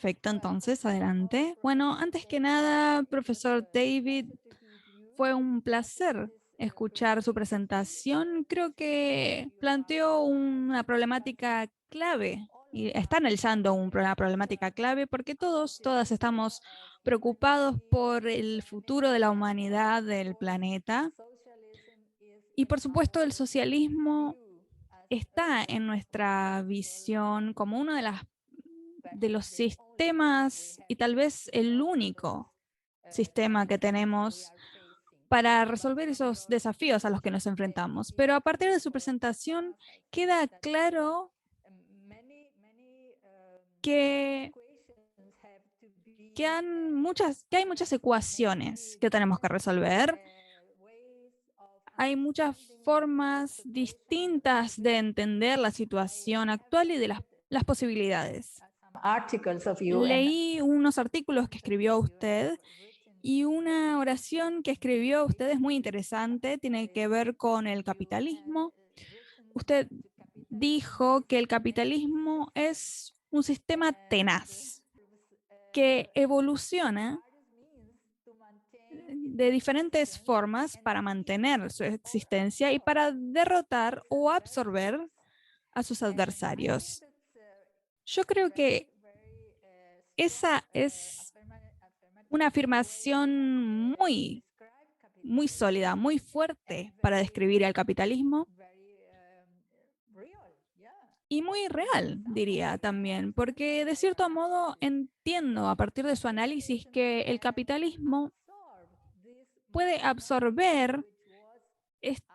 Perfecto, entonces, adelante. Bueno, antes que nada, profesor David, fue un placer escuchar su presentación. Creo que planteó una problemática clave y está analizando una problemática clave porque todas estamos preocupados por el futuro de la humanidad, del planeta. Y por supuesto, el socialismo está en nuestra visión como uno de los sistemas y tal vez el único sistema que tenemos para resolver esos desafíos a los que nos enfrentamos. Pero a partir de su presentación queda claro que, que hay muchas ecuaciones que tenemos que resolver. Hay muchas formas distintas de entender la situación actual y de las posibilidades. Leí unos artículos que escribió usted y una oración que escribió usted es muy interesante, tiene que ver con el capitalismo. Usted dijo que el capitalismo es un sistema tenaz que evoluciona de diferentes formas para mantener su existencia y para derrotar o absorber a sus adversarios. Yo creo que esa es una afirmación muy sólida, muy fuerte para describir el capitalismo y muy real, diría también, porque de cierto modo entiendo a partir de su análisis que el capitalismo puede absorber,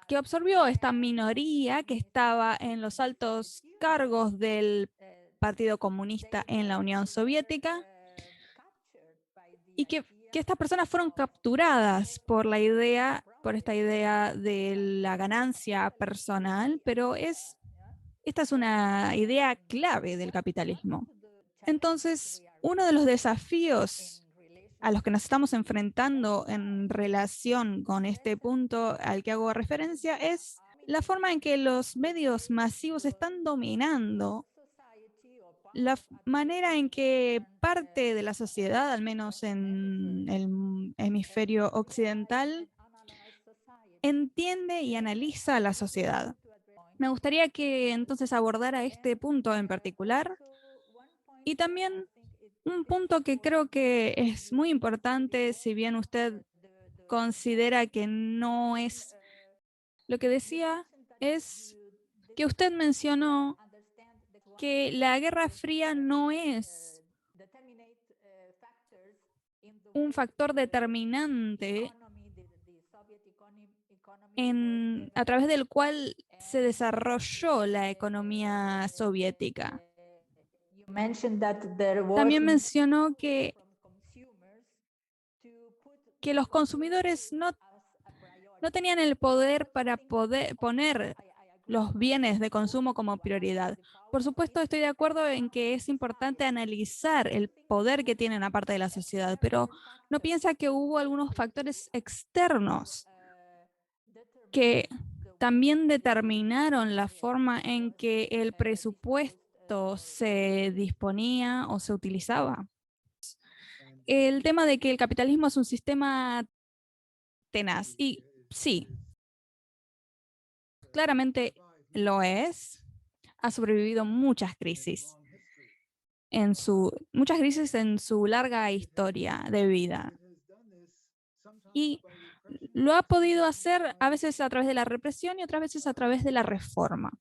que absorbió esta minoría que estaba en los altos cargos del Partido Comunista en la Unión Soviética y que estas personas fueron capturadas por por esta idea de la ganancia personal, pero esta es una idea clave del capitalismo. Entonces, uno de los desafíos a los que nos estamos enfrentando en relación con este punto al que hago referencia es la forma en que los medios masivos están dominando la manera en que parte de la sociedad, al menos en el hemisferio occidental, entiende y analiza la sociedad. Me gustaría que entonces abordara este punto en particular y también un punto que creo que es muy importante, si bien usted considera que no es lo que decía, es que usted mencionó que la Guerra Fría no es un factor determinante a través del cual se desarrolló la economía soviética. También mencionó que los consumidores no tenían el poder para poder poner los bienes de consumo como prioridad. Por supuesto, estoy de acuerdo en que es importante analizar el poder que tienen aparte de la sociedad, pero ¿no piensa que hubo algunos factores externos que también determinaron la forma en que el presupuesto se disponía o se utilizaba? El tema de que el capitalismo es un sistema tenaz, y sí, claramente lo es, ha sobrevivido muchas crisis en su larga historia de vida. Y lo ha podido hacer a veces a través de la represión y otras veces a través de la reforma.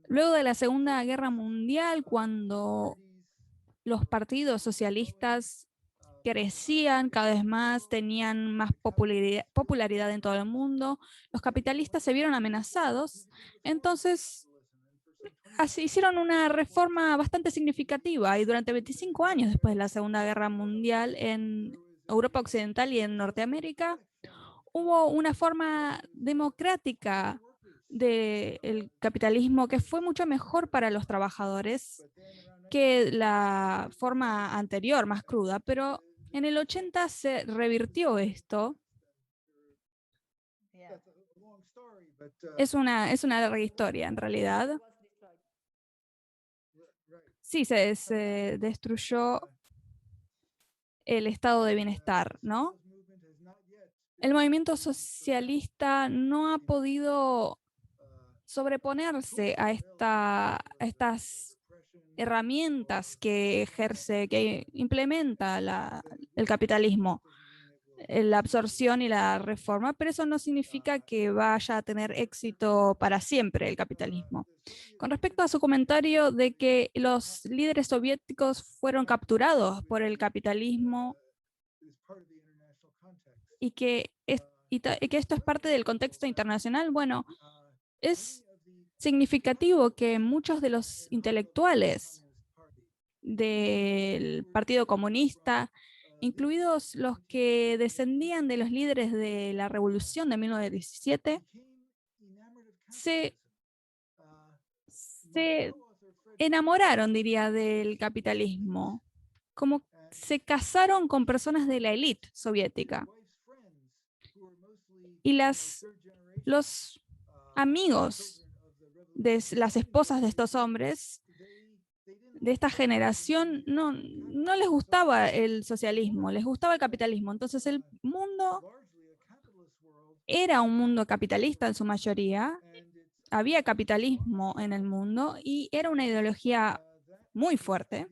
Luego de la Segunda Guerra Mundial, cuando los partidos socialistas crecían cada vez más, tenían más popularidad en todo el mundo, los capitalistas se vieron amenazados, entonces así hicieron una reforma bastante significativa y durante 25 años después de la Segunda Guerra Mundial en Europa Occidental y en Norteamérica, hubo una forma democrática del capitalismo que fue mucho mejor para los trabajadores que la forma anterior, más cruda, pero en el 80 se revirtió esto. Es una larga historia en realidad. sí, se destruyó el estado de bienestar, ¿no? El movimiento socialista no ha podido sobreponerse a estas herramientas que ejerce, que implementa el capitalismo, la absorción y la reforma, pero eso no significa que vaya a tener éxito para siempre el capitalismo. Con respecto a su comentario de que los líderes soviéticos fueron capturados por el capitalismo y y que esto es parte del contexto internacional, bueno, es significativo que muchos de los intelectuales del Partido Comunista, incluidos los que descendían de los líderes de la Revolución de 1917, se, se enamoraron, diría, del capitalismo, como se casaron con personas de la élite soviética. Y los amigos de las esposas de estos hombres de esta generación no les gustaba el socialismo, les gustaba el capitalismo. Entonces el mundo era un mundo capitalista en su mayoría, había capitalismo en el mundo y era una ideología muy fuerte.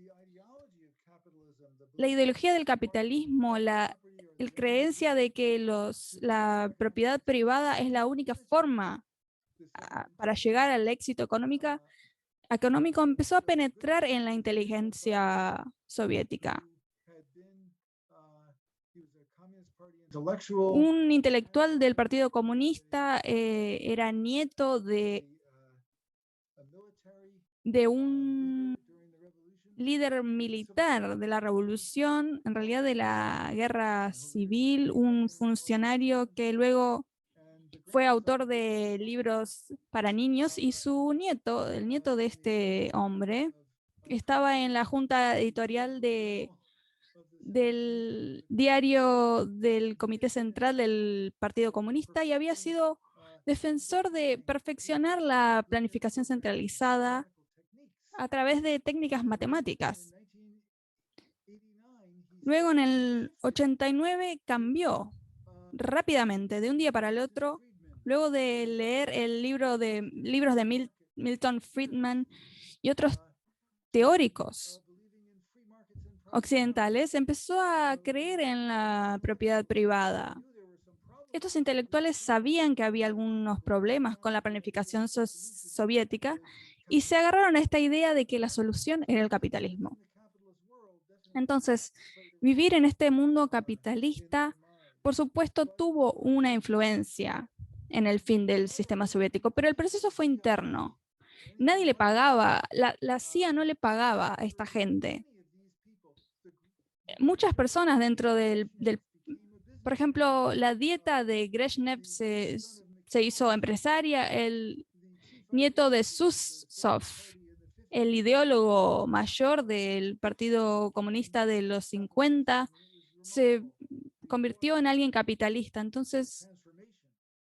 La ideología del capitalismo, la creencia de que la propiedad privada es la única forma para llegar al éxito económico empezó a penetrar en la inteligencia soviética. Un intelectual del Partido Comunista era nieto de un líder militar de la revolución, en realidad de la guerra civil, un funcionario que luego fue autor de libros para niños y su nieto, el nieto de este hombre, estaba en la junta editorial del diario del Comité Central del Partido Comunista y había sido defensor de perfeccionar la planificación centralizada a través de técnicas matemáticas. Luego en el 89 cambió rápidamente, de un día para el otro, luego de leer libros de Milton Friedman y otros teóricos occidentales, empezó a creer en la propiedad privada. Estos intelectuales sabían que había algunos problemas con la planificación soviética y se agarraron a esta idea de que la solución era el capitalismo. Entonces, vivir en este mundo capitalista, por supuesto, tuvo una influencia en el fin del sistema soviético, pero el proceso fue interno. Nadie le pagaba, la CIA no le pagaba a esta gente. Muchas personas dentro por ejemplo, la dieta de Brezhnev se hizo empresaria, el nieto de Susov, el ideólogo mayor del Partido Comunista de los 50, se convirtió en alguien capitalista. Entonces,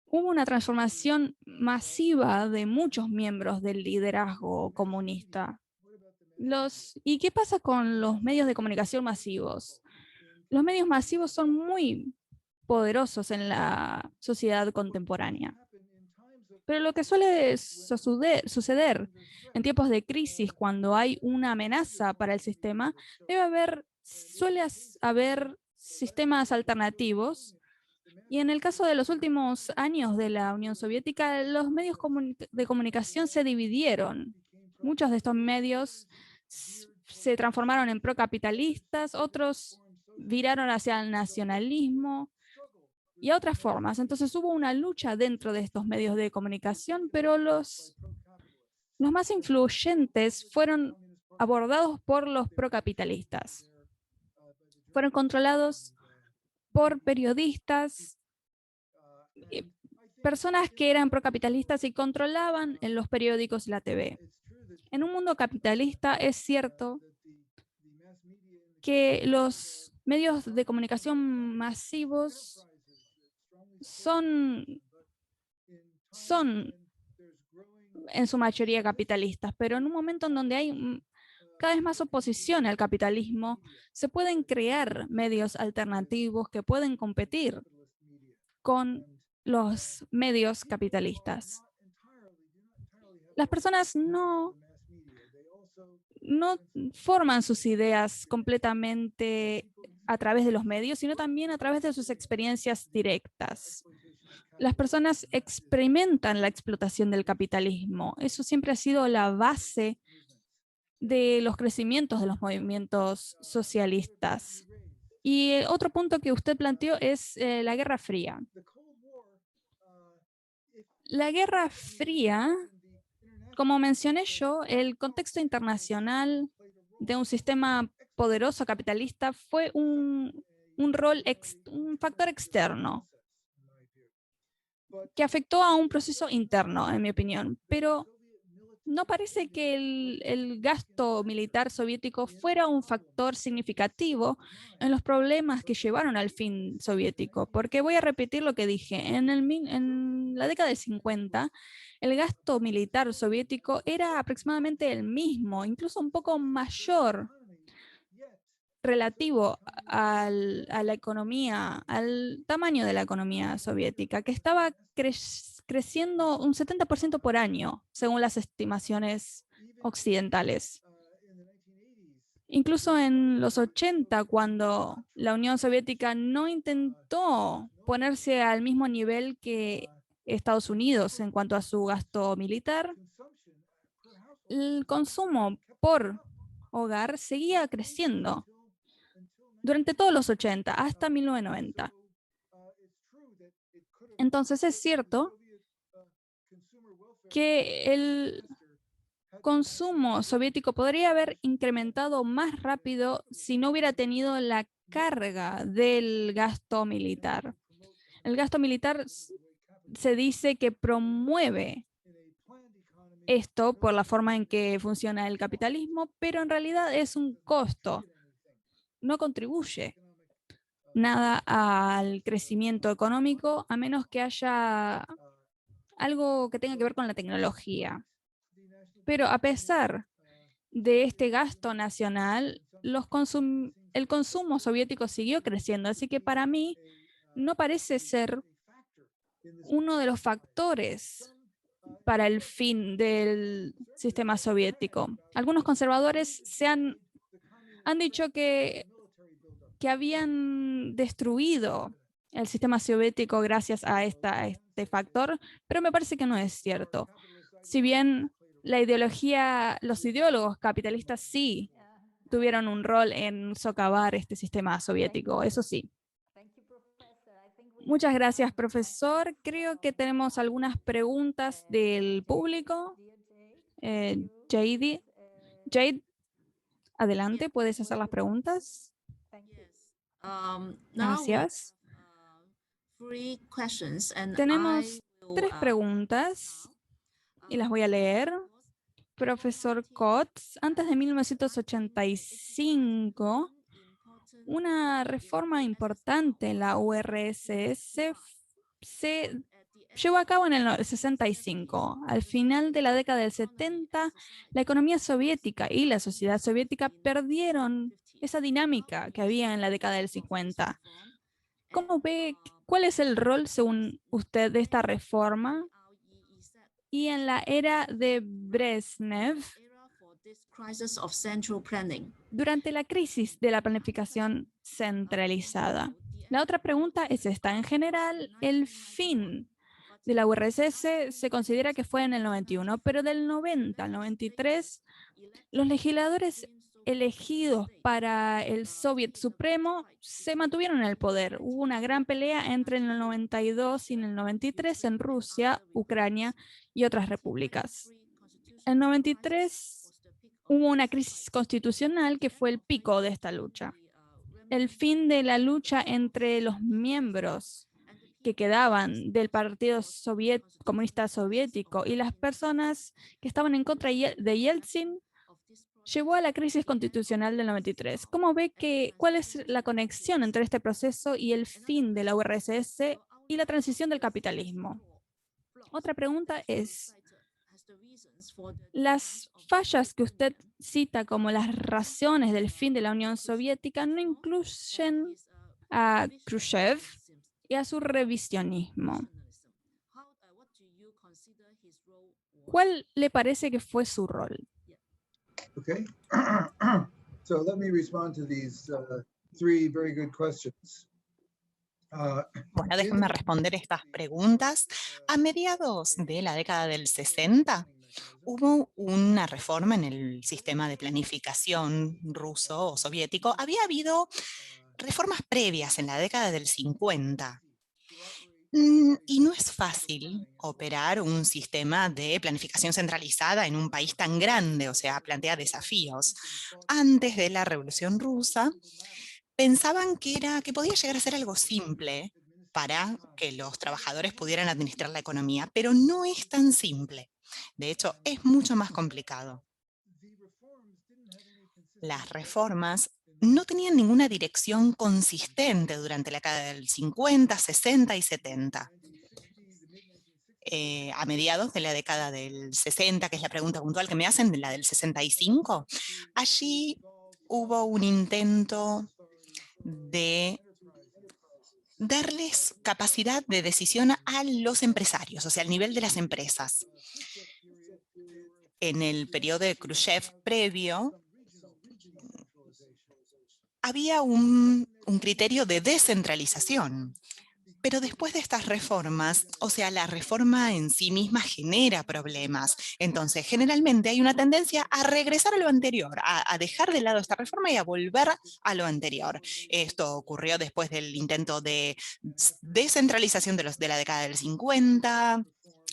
hubo una transformación masiva de muchos miembros del liderazgo comunista. ¿Y qué pasa con los medios de comunicación masivos? Los medios masivos son muy poderosos en la sociedad contemporánea. Pero lo que suele suceder en tiempos de crisis, cuando hay una amenaza para el sistema, suele haber sistemas alternativos. Y en el caso de los últimos años de la Unión Soviética, los medios de comunicación se dividieron. Muchos de estos medios se transformaron en procapitalistas, otros viraron hacia el nacionalismo y a otras formas. Entonces hubo una lucha dentro de estos medios de comunicación, pero los más influyentes fueron abordados por los procapitalistas. Fueron controlados por periodistas, personas que eran procapitalistas y controlaban en los periódicos y la TV. En un mundo capitalista es cierto que los medios de comunicación masivos son en su mayoría capitalistas, pero en un momento en donde hay cada vez más oposición al capitalismo, se pueden crear medios alternativos que pueden competir con los medios capitalistas. Las personas no forman sus ideas completamente a través de los medios, sino también a través de sus experiencias directas. Las personas experimentan la explotación del capitalismo. Eso siempre ha sido la base de los crecimientos de los movimientos socialistas. Y otro punto que usted planteó es la Guerra Fría. La Guerra Fría, como mencioné yo, el contexto internacional de un sistema poderoso capitalista fue un factor externo que afectó a un proceso interno, en mi opinión. Pero no parece que el gasto militar soviético fuera un factor significativo en los problemas que llevaron al fin soviético, porque voy a repetir lo que dije. En la década del 50, el gasto militar soviético era aproximadamente el mismo, incluso un poco mayor relativo a la economía, al tamaño de la economía soviética, que estaba creciendo un 70% por año, según las estimaciones occidentales. Incluso en los 80, cuando la Unión Soviética no intentó ponerse al mismo nivel que Estados Unidos en cuanto a su gasto militar, el consumo por hogar seguía creciendo durante todos los 80 hasta 1990. Entonces es cierto que el consumo soviético podría haber incrementado más rápido si no hubiera tenido la carga del gasto militar. El gasto militar se dice que promueve esto por la forma en que funciona el capitalismo, pero en realidad es un costo, no contribuye nada al crecimiento económico a menos que haya algo que tenga que ver con la tecnología. Pero a pesar de este gasto nacional, el consumo soviético siguió creciendo, así que para mí no parece ser uno de los factores para el fin del sistema soviético. Algunos conservadores han dicho que habían destruido el sistema soviético gracias a este factor, pero me parece que no es cierto. Si bien los ideólogos capitalistas sí tuvieron un rol en socavar este sistema soviético, eso sí. Muchas gracias, profesor. Creo que tenemos algunas preguntas del público. Jade, adelante, puedes hacer las preguntas. Gracias. Tenemos 3 preguntas y las voy a leer. Profesor Kotz, antes de 1985, una reforma importante en la URSS se llevó a cabo en el 65. Al final de la década del 70, la economía soviética y la sociedad soviética perdieron esa dinámica que había en la década del 50. ¿Cómo ve, cuál es el rol, según usted, de esta reforma? Y en la era de Brezhnev, durante la crisis de la planificación centralizada. La otra pregunta es esta. En general, el fin de la URSS se considera que fue en el 91, pero del 90 al 93, los legisladores elegidos para el Soviet Supremo se mantuvieron en el poder. Hubo una gran pelea entre el 92 y el 93 en Rusia, Ucrania y otras repúblicas. En 93 hubo una crisis constitucional que fue el pico de esta lucha. El fin de la lucha entre los miembros que quedaban del Partido Comunista Soviético y las personas que estaban en contra de Yeltsin llevó a la crisis constitucional del 93. ¿Cómo ve cuál es la conexión entre este proceso y el fin de la URSS y la transición del capitalismo? Otra pregunta es, Las fallas que usted cita como las razones del fin de la Unión Soviética no incluyen a Khrushchev y a su revisionismo. ¿Cuál le parece que fue su rol? Okay. So let me respond to these three very good questions. Bueno, déjenme responder estas preguntas. A mediados de la década del 60, hubo una reforma en el sistema de planificación ruso o soviético. Había habido reformas previas en la década del 50. Y no es fácil operar un sistema de planificación centralizada en un país tan grande, o sea, plantea desafíos. Antes de la Revolución Rusa, pensaban que podía llegar a ser algo simple para que los trabajadores pudieran administrar la economía, pero no es tan simple. De hecho, es mucho más complicado. Las reformas no tenían ninguna dirección consistente durante la década del 50, 60 y 70. A mediados de la década del 60, que es la pregunta puntual que me hacen, de la del 65, allí hubo un intento de darles capacidad de decisión a los empresarios, o sea, al nivel de las empresas. En el periodo de Khrushchev previo, había un criterio de descentralización. Pero después de estas reformas, o sea, la reforma en sí misma genera problemas. Entonces, generalmente hay una tendencia a regresar a lo anterior, a dejar de lado esta reforma y a volver a lo anterior. Esto ocurrió después del intento de descentralización de la década del 50,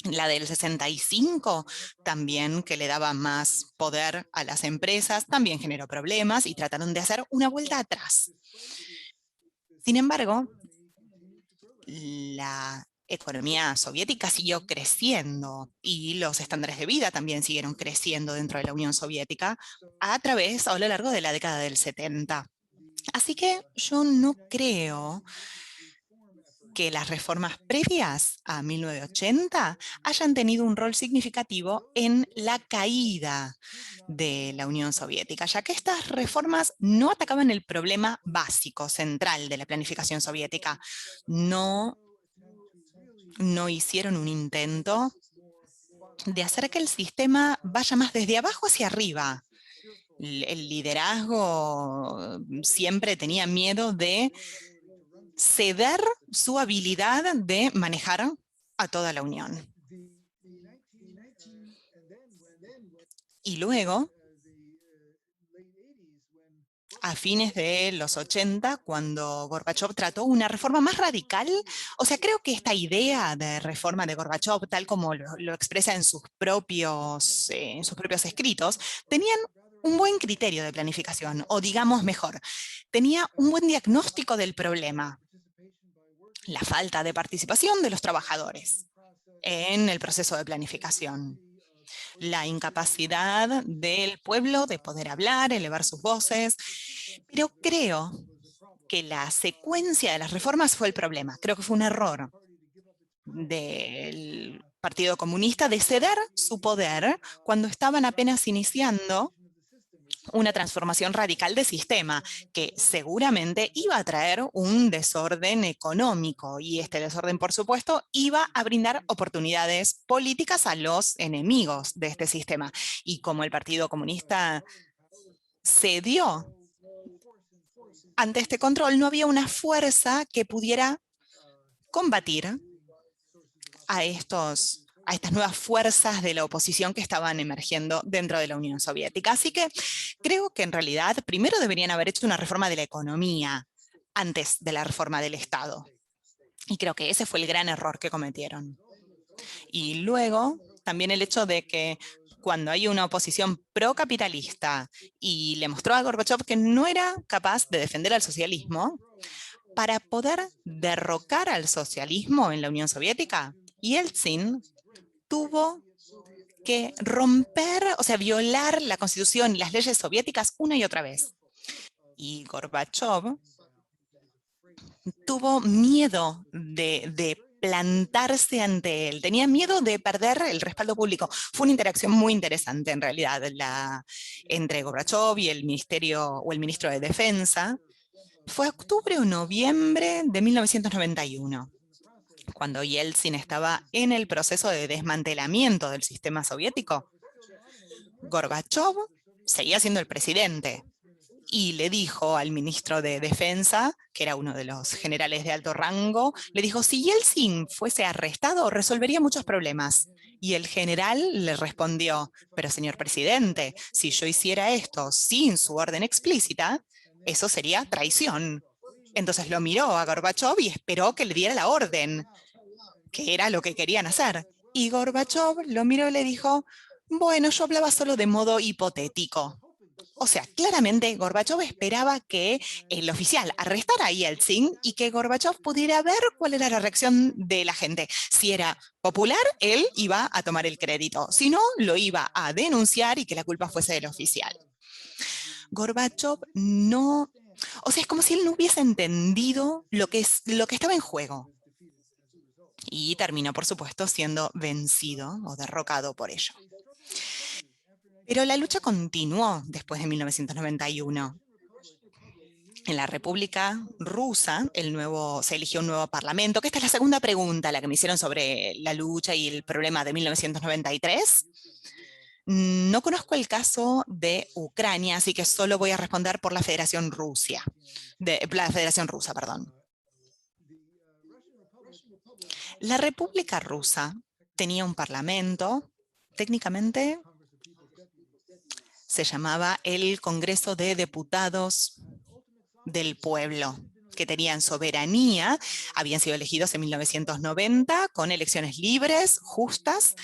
la del 65 también, que le daba más poder a las empresas, también generó problemas y trataron de hacer una vuelta atrás. Sin embargo, la economía soviética siguió creciendo y los estándares de vida también siguieron creciendo dentro de la Unión Soviética a lo largo de la década del 70. Así que yo no creo que las reformas previas a 1980 hayan tenido un rol significativo en la caída de la Unión Soviética, ya que estas reformas no atacaban el problema básico, central de la planificación soviética. No hicieron un intento de hacer que el sistema vaya más desde abajo hacia arriba. El liderazgo siempre tenía miedo de ceder su habilidad de manejar a toda la Unión. Y luego, a fines de los 80, cuando Gorbachov trató una reforma más radical, o sea, creo que esta idea de reforma de Gorbachov, tal como lo expresa en sus propios escritos, tenían un buen criterio de planificación, o digamos mejor, tenía un buen diagnóstico del problema. La falta de participación de los trabajadores en el proceso de planificación. La incapacidad del pueblo de poder hablar, elevar sus voces, pero creo que la secuencia de las reformas fue el problema. Creo que fue un error del Partido Comunista de ceder su poder cuando estaban apenas iniciando una transformación radical de sistema que seguramente iba a traer un desorden económico y este desorden, por supuesto, iba a brindar oportunidades políticas a los enemigos de este sistema. Y como el Partido Comunista cedió ante este control, no había una fuerza que pudiera combatir a estas nuevas fuerzas de la oposición que estaban emergiendo dentro de la Unión Soviética. Así que creo que en realidad primero deberían haber hecho una reforma de la economía antes de la reforma del Estado. Y creo que ese fue el gran error que cometieron. Y luego también el hecho de que cuando hay una oposición procapitalista y le mostró a Gorbachov que no era capaz de defender al socialismo, para poder derrocar al socialismo en la Unión Soviética, Yeltsin tuvo que romper, o sea, violar la Constitución y las leyes soviéticas una y otra vez. Y Gorbachov tuvo miedo de plantarse ante él, tenía miedo de perder el respaldo público. Fue una interacción muy interesante en realidad entre Gorbachov y el ministerio o el ministro de Defensa. Fue octubre o noviembre de 1991. Cuando Yeltsin estaba en el proceso de desmantelamiento del sistema soviético, Gorbachov seguía siendo el presidente y le dijo al ministro de Defensa, que era uno de los generales de alto rango, le dijo, si Yeltsin fuese arrestado, resolvería muchos problemas. Y el general le respondió, pero señor presidente, si yo hiciera esto sin su orden explícita, eso sería traición. Entonces lo miró a Gorbachov y esperó que le diera la orden, que era lo que querían hacer. Y Gorbachov lo miró y le dijo, bueno, yo hablaba solo de modo hipotético. O sea, claramente Gorbachov esperaba que el oficial arrestara a Yeltsin y que Gorbachov pudiera ver cuál era la reacción de la gente. Si era popular, él iba a tomar el crédito. Si no, lo iba a denunciar y que la culpa fuese del oficial. Gorbachov no... O sea, es como si él no hubiese entendido lo que estaba en juego. Y terminó, por supuesto, siendo vencido o derrocado por ello. Pero la lucha continuó después de 1991. En la República Rusa se eligió un nuevo parlamento, que esta es la segunda pregunta, la que me hicieron sobre la lucha y el problema de 1993. No conozco el caso de Ucrania, así que solo voy a responder por la Federación Rusa. La República Rusa tenía un parlamento, técnicamente se llamaba el Congreso de Diputados del Pueblo, que tenían soberanía, habían sido elegidos en 1990 con elecciones libres, justas,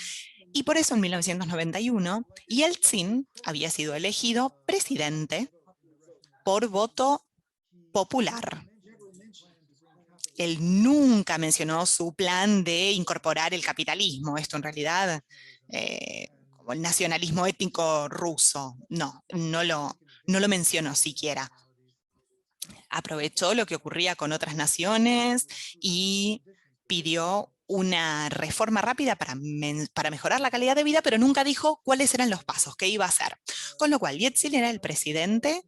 y por eso en 1991 Yeltsin había sido elegido presidente por voto popular. Él nunca mencionó su plan de incorporar el capitalismo, esto en realidad, como el nacionalismo étnico ruso, no lo mencionó siquiera. Aprovechó lo que ocurría con otras naciones y pidió una reforma rápida para mejorar la calidad de vida, pero nunca dijo cuáles eran los pasos, qué iba a hacer. Con lo cual, Yeltsin era el presidente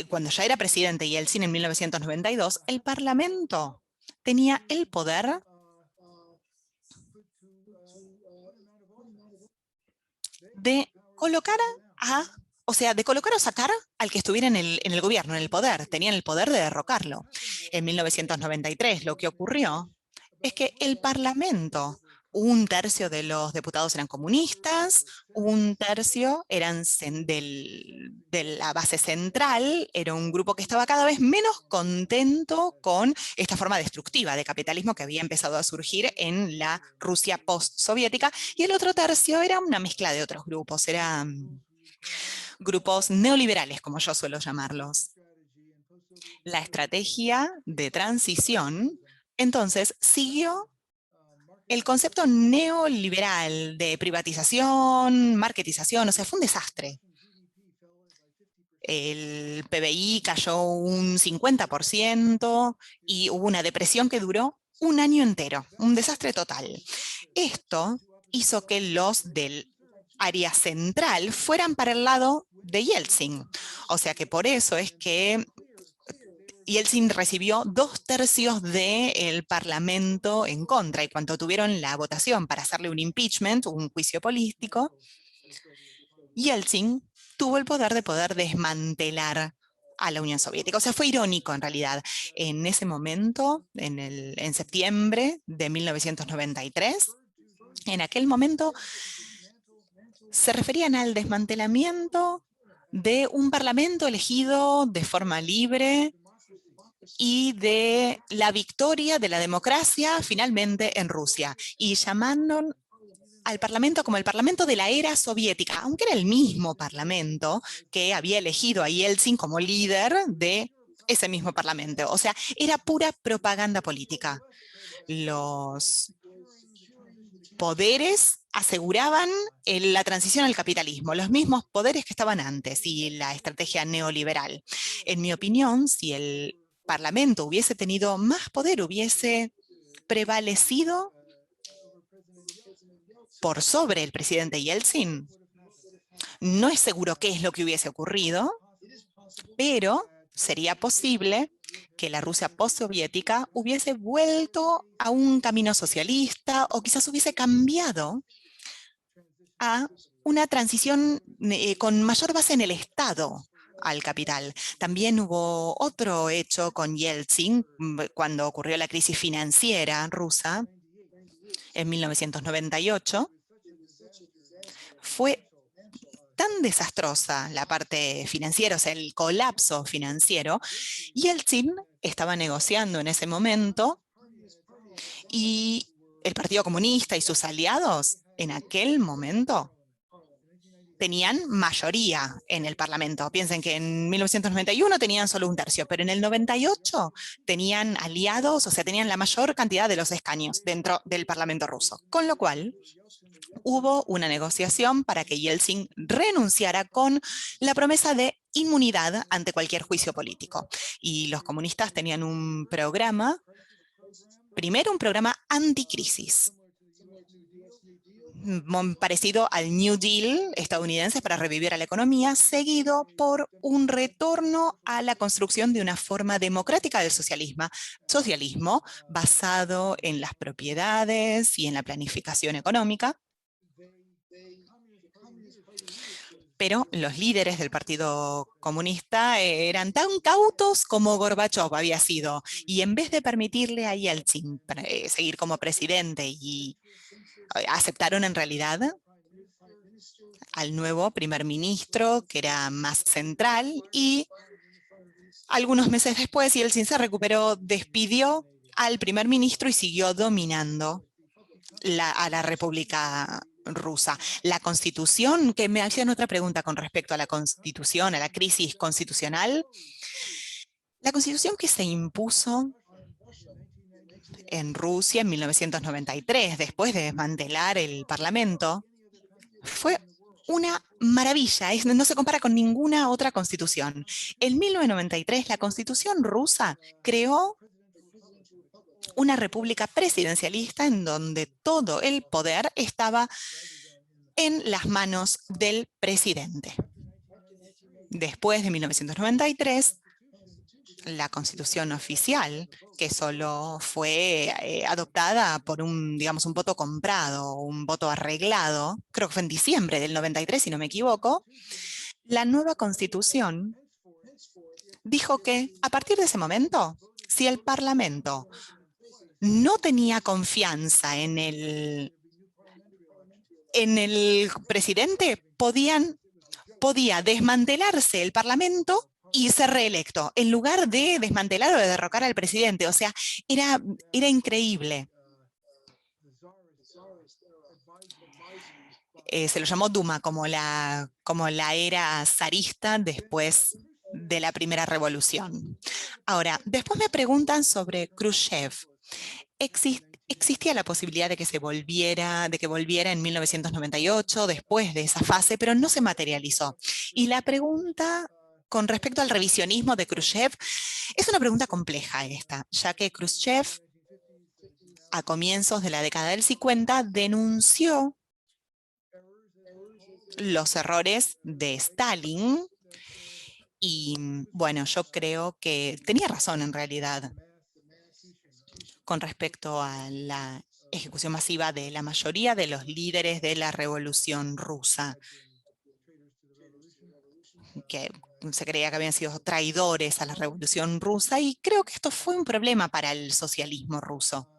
cuando ya era presidente Yeltsin en 1992, el Parlamento tenía el poder de colocar o sacar al que estuviera en el gobierno, en el poder. Tenían el poder de derrocarlo. En 1993 lo que ocurrió es que el Parlamento, un tercio de los diputados eran comunistas, un tercio eran de la base central, era un grupo que estaba cada vez menos contento con esta forma destructiva de capitalismo que había empezado a surgir en la Rusia post-soviética, y el otro tercio era una mezcla de otros grupos, eran grupos neoliberales, como yo suelo llamarlos. La estrategia de transición, entonces, siguió el concepto neoliberal de privatización, marketización, o sea, fue un desastre. El PBI cayó un 50% y hubo una depresión que duró un año entero, un desastre total. Esto hizo que los del área central fueran para el lado de Yeltsin. O sea que por eso es que Yeltsin recibió 2/3 del Parlamento en contra, y cuando tuvieron la votación para hacerle un impeachment, un juicio político, Yeltsin tuvo el poder de poder desmantelar a la Unión Soviética. O sea, fue irónico en realidad. En ese momento, en septiembre de 1993, en aquel momento se referían al desmantelamiento de un parlamento elegido de forma libre y de la victoria de la democracia finalmente en Rusia, y llamaron al parlamento como el parlamento de la era soviética, aunque era el mismo parlamento que había elegido a Yeltsin como líder de ese mismo parlamento. O sea, era pura propaganda política. Los poderes aseguraban la transición al capitalismo, los mismos poderes que estaban antes, y la estrategia neoliberal. En mi opinión, si el parlamento hubiese tenido más poder, hubiese prevalecido por sobre el presidente Yeltsin. No es seguro qué es lo que hubiese ocurrido, pero sería posible que la Rusia postsoviética hubiese vuelto a un camino socialista o quizás hubiese cambiado a una transición con mayor base en el Estado al capital. También hubo otro hecho con Yeltsin cuando ocurrió la crisis financiera rusa en 1998. Fue tan desastrosa la parte financiera, o sea, el colapso financiero. Yeltsin estaba negociando en ese momento y el Partido Comunista y sus aliados en aquel momento tenían mayoría en el Parlamento. Piensen que en 1991 tenían solo un tercio, pero en el 98 tenían aliados, o sea, tenían la mayor cantidad de los escaños dentro del Parlamento ruso. Con lo cual, hubo una negociación para que Yeltsin renunciara con la promesa de inmunidad ante cualquier juicio político. Y los comunistas tenían un programa, primero un programa anticrisis, parecido al New Deal estadounidense para revivir a la economía, seguido por un retorno a la construcción de una forma democrática del socialismo basado en las propiedades y en la planificación económica. Pero los líderes del Partido Comunista eran tan cautos como Gorbachov había sido. Y en vez de permitirle a Yeltsin seguir como presidente, y aceptaron en realidad al nuevo primer ministro, que era más central, y algunos meses después Yeltsin se recuperó, despidió al primer ministro y siguió dominando a la República Rusa. La Constitución, que me hacían otra pregunta con respecto a la Constitución, a la crisis constitucional. La Constitución que se impuso en Rusia en 1993, después de desmantelar el Parlamento, fue una maravilla, no se compara con ninguna otra constitución. En 1993, la Constitución rusa creó una república presidencialista en donde todo el poder estaba en las manos del presidente. Después de 1993, la constitución oficial, que solo fue adoptada por un voto comprado, un voto arreglado, creo que fue en diciembre del 93, si no me equivoco, la nueva constitución dijo que a partir de ese momento, si el Parlamento no tenía confianza en el presidente, podía desmantelarse el Parlamento y ser reelecto, en lugar de desmantelar o de derrocar al presidente. O sea, era increíble. Se lo llamó Duma, como la era zarista después de la primera revolución. Ahora, después me preguntan sobre Khrushchev. Existía la posibilidad de que volviera en 1998, después de esa fase, pero no se materializó. Y la pregunta con respecto al revisionismo de Khrushchev es una pregunta compleja esta, ya que Khrushchev, a comienzos de la década del 50, denunció los errores de Stalin y, bueno, yo creo que tenía razón en realidad con respecto a la ejecución masiva de la mayoría de los líderes de la Revolución Rusa, que se creía que habían sido traidores a la Revolución Rusa, y creo que esto fue un problema para el socialismo ruso.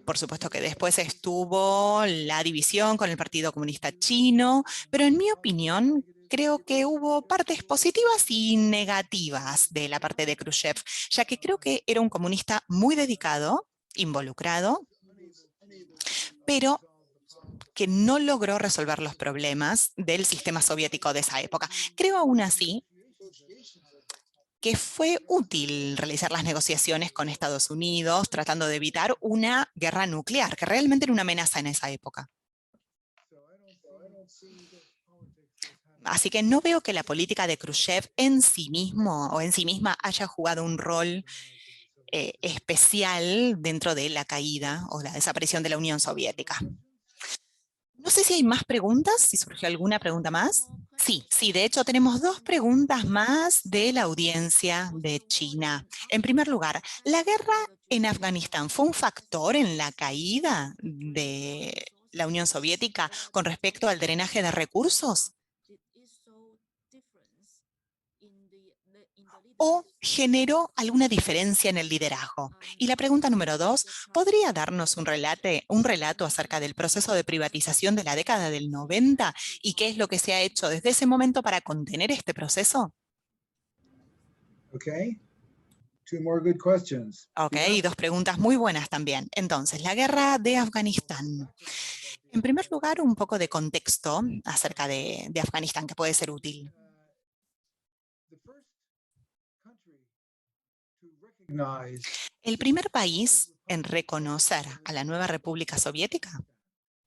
Por supuesto que después estuvo la división con el Partido Comunista Chino, pero en mi opinión, creo que hubo partes positivas y negativas de la parte de Khrushchev, ya que creo que era un comunista muy dedicado, involucrado, pero que no logró resolver los problemas del sistema soviético de esa época. Creo aún así que fue útil realizar las negociaciones con Estados Unidos, tratando de evitar una guerra nuclear, que realmente era una amenaza en esa época. Así que no veo que la política de Khrushchev en sí mismo o en sí misma haya jugado un rol especial dentro de la caída o la desaparición de la Unión Soviética. No sé si hay más preguntas, si surgió alguna pregunta más. Sí, de hecho tenemos 2 preguntas más de la audiencia de China. En primer lugar, ¿la guerra en Afganistán fue un factor en la caída de la Unión Soviética con respecto al drenaje de recursos? ¿O generó alguna diferencia en el liderazgo? Y la pregunta número 2, ¿podría darnos un relato acerca del proceso de privatización de la década del 90 y qué es lo que se ha hecho desde ese momento para contener este proceso? Okay. 2 more good questions. Ok, 2 preguntas muy buenas también. Entonces, la guerra de Afganistán. En primer lugar, un poco de contexto acerca de Afganistán que puede ser útil. The first country to recognize El primer país en reconocer a la nueva República Soviética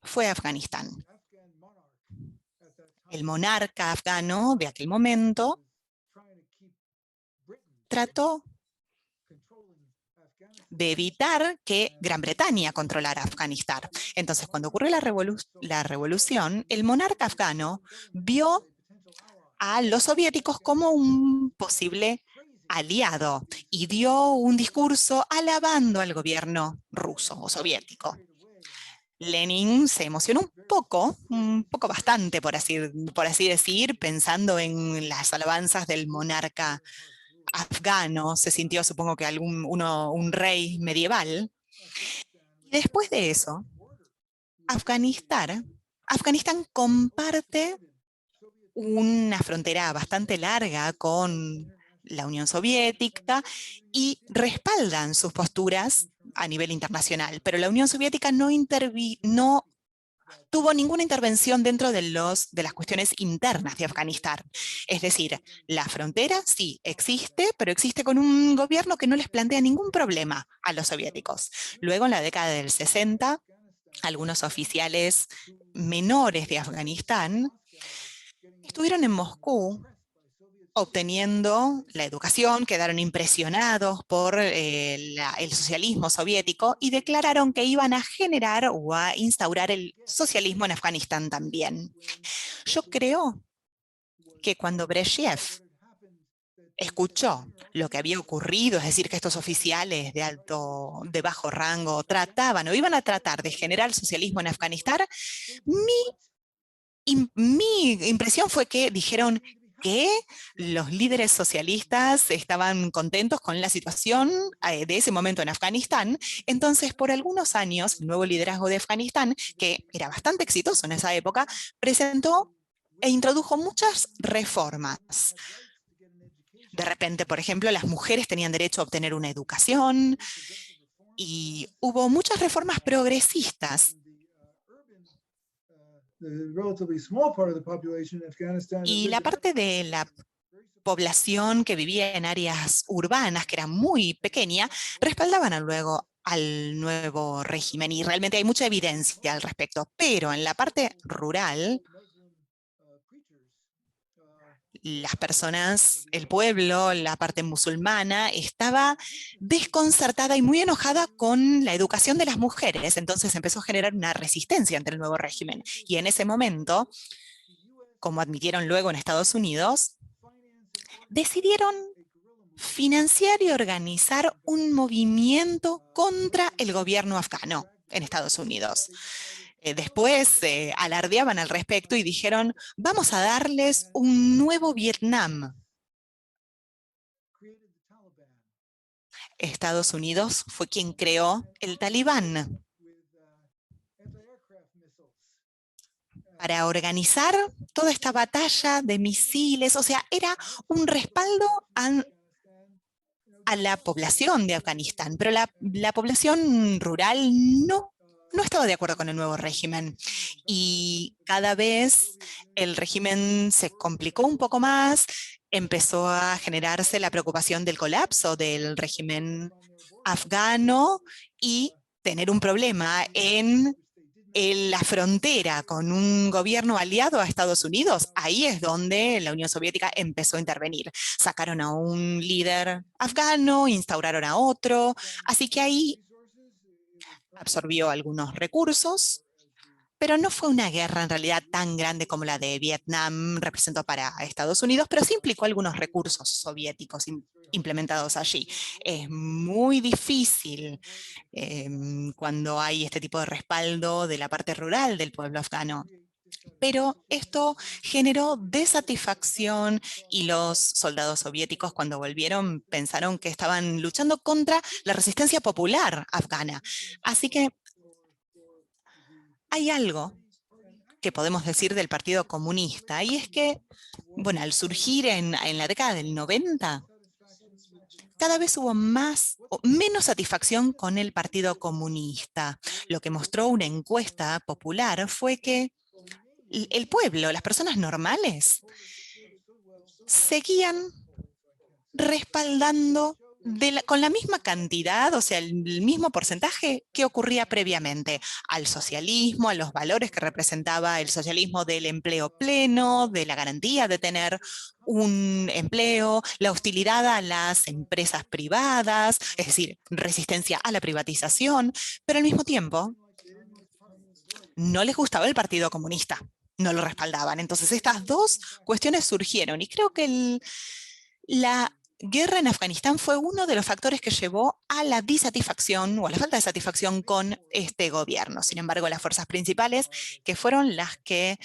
fue Afganistán. Afghan monarch at that El time monarca afgano de aquel momento trying to keep Britain trató controlling Afghanistan. de evitar que Gran Bretaña controlara Afganistán. Entonces, cuando ocurrió la revolución, el monarca afgano vio a los soviéticos como un posible aliado y dio un discurso alabando al gobierno ruso o soviético. Lenin se emocionó un poco bastante, por así decir, pensando en las alabanzas del monarca afgano. Se sintió, supongo que un rey medieval. Y después de eso, Afganistán comparte una frontera bastante larga con la Unión Soviética y respaldan sus posturas a nivel internacional. Pero la Unión Soviética no tuvo ninguna intervención dentro de las cuestiones internas de Afganistán. Es decir, la frontera sí existe, pero existe con un gobierno que no les plantea ningún problema a los soviéticos. Luego, en la década del 60, algunos oficiales menores de Afganistán estuvieron en Moscú obteniendo la educación, quedaron impresionados por el socialismo soviético y declararon que iban a generar o a instaurar el socialismo en Afganistán también. Yo creo que cuando Brezhnev escuchó lo que había ocurrido, es decir, que estos oficiales de bajo rango trataban o iban a tratar de generar socialismo en Afganistán, mi impresión fue que dijeron que los líderes socialistas estaban contentos con la situación de ese momento en Afganistán. Entonces, por algunos años, el nuevo liderazgo de Afganistán, que era bastante exitoso en esa época, presentó e introdujo muchas reformas. De repente, por ejemplo, las mujeres tenían derecho a obtener una educación y hubo muchas reformas progresistas. Y la parte de la población que vivía en áreas urbanas, que era muy pequeña, respaldaban luego al nuevo régimen y realmente hay mucha evidencia al respecto. Pero en la parte rural, las personas, el pueblo, la parte musulmana, estaba desconcertada y muy enojada con la educación de las mujeres. Entonces empezó a generar una resistencia ante el nuevo régimen. Y en ese momento, como admitieron luego en Estados Unidos, decidieron financiar y organizar un movimiento contra el gobierno afgano en Estados Unidos. Después alardeaban al respecto y dijeron, vamos a darles un nuevo Vietnam. Estados Unidos fue quien creó el Talibán para organizar toda esta batalla de misiles. O sea, era un respaldo a la población de Afganistán, pero la población rural no estaba de acuerdo con el nuevo régimen. Y cada vez el régimen se complicó un poco más, empezó a generarse la preocupación del colapso del régimen afgano y tener un problema en en la frontera con un gobierno aliado a Estados Unidos, ahí es donde la Unión Soviética empezó a intervenir. Sacaron a un líder afgano, instauraron a otro, así que ahí absorbió algunos recursos, pero no fue una guerra en realidad tan grande como la de Vietnam representó para Estados Unidos, pero sí implicó algunos recursos soviéticos implementados allí. Es muy difícil cuando hay este tipo de respaldo de la parte rural del pueblo afgano. Pero esto generó desatisfacción y los soldados soviéticos cuando volvieron pensaron que estaban luchando contra la resistencia popular afgana. Así que hay algo que podemos decir del Partido Comunista, y es que, bueno, al surgir en la década del 90, cada vez hubo menos satisfacción con el Partido Comunista. Lo que mostró una encuesta popular fue que el pueblo, las personas normales, seguían respaldando con la misma cantidad, o sea, el mismo porcentaje que ocurría previamente al socialismo, a los valores que representaba el socialismo del empleo pleno, de la garantía de tener un empleo, la hostilidad a las empresas privadas, es decir, resistencia a la privatización, pero al mismo tiempo no les gustaba el Partido Comunista, no lo respaldaban. Entonces estas dos cuestiones surgieron y creo que la guerra en Afganistán fue uno de los factores que llevó a la disatisfacción o a la falta de satisfacción con este gobierno. Sin embargo, las fuerzas principales, que fueron las que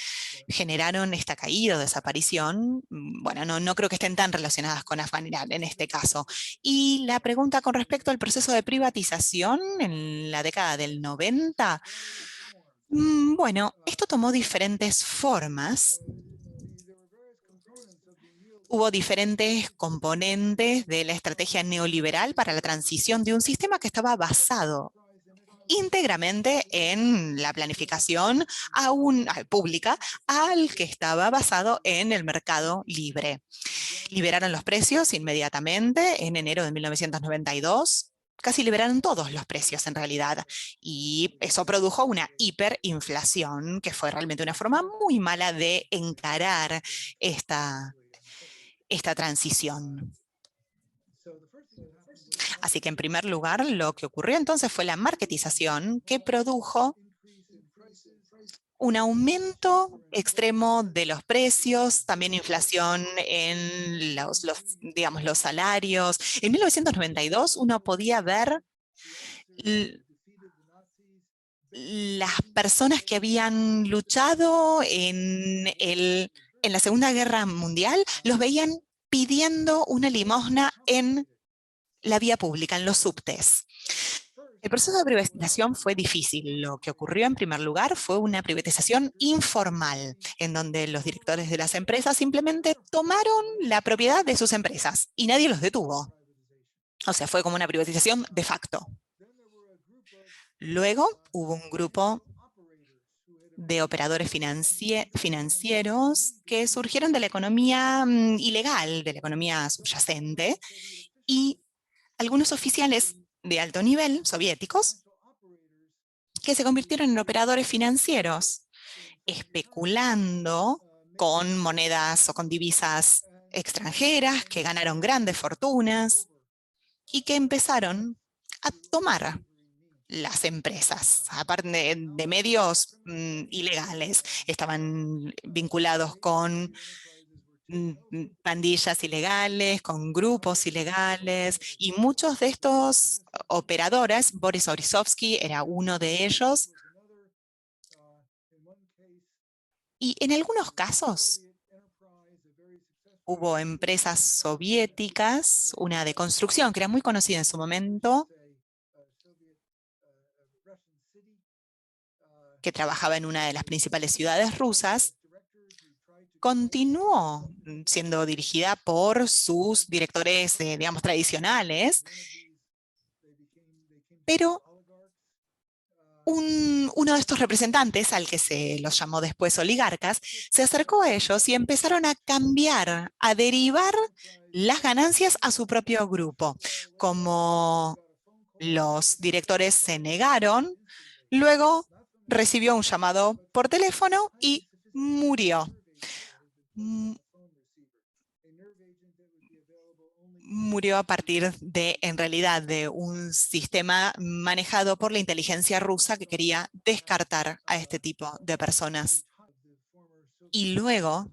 generaron esta caída o desaparición, bueno, no creo que estén tan relacionadas con Afganistán en este caso. Y la pregunta con respecto al proceso de privatización en la década del 90, bueno, esto tomó diferentes formas. Hubo diferentes componentes de la estrategia neoliberal para la transición de un sistema que estaba basado íntegramente en la planificación pública al que estaba basado en el mercado libre. Liberaron los precios inmediatamente en enero de 1992. Casi liberaron todos los precios en realidad, y eso produjo una hiperinflación, que fue realmente una forma muy mala de encarar esta transición. Así que en primer lugar, lo que ocurrió entonces fue la marketización, que produjo un aumento extremo de los precios, también inflación en digamos, los salarios. En 1992 uno podía ver las personas que habían luchado en la Segunda Guerra Mundial, los veían pidiendo una limosna en la vía pública, en los subtes. El proceso de privatización fue difícil. Lo que ocurrió en primer lugar fue una privatización informal, en donde los directores de las empresas simplemente tomaron la propiedad de sus empresas y nadie los detuvo. O sea, fue como una privatización de facto. Luego hubo un grupo de operadores financieros que surgieron de la economía ilegal, de la economía subyacente, y algunos oficiales de alto nivel soviéticos que se convirtieron en operadores financieros, especulando con monedas o con divisas extranjeras, que ganaron grandes fortunas y que empezaron a tomar las empresas, aparte de medios ilegales. Estaban vinculados con pandillas ilegales, con grupos ilegales, y muchos de estos operadores, Boris Orizovsky era uno de ellos, y en algunos casos hubo empresas soviéticas, una de construcción que era muy conocida en su momento, que trabajaba en una de las principales ciudades rusas, continuó siendo dirigida por sus directores, digamos, tradicionales, pero uno de estos representantes, al que se los llamó después oligarcas, se acercó a ellos y empezaron a cambiar, a derivar las ganancias a su propio grupo. Como los directores se negaron, luego recibió un llamado por teléfono y murió. Murió a partir de, en realidad, de un sistema manejado por la inteligencia rusa que quería descartar a este tipo de personas. Y luego,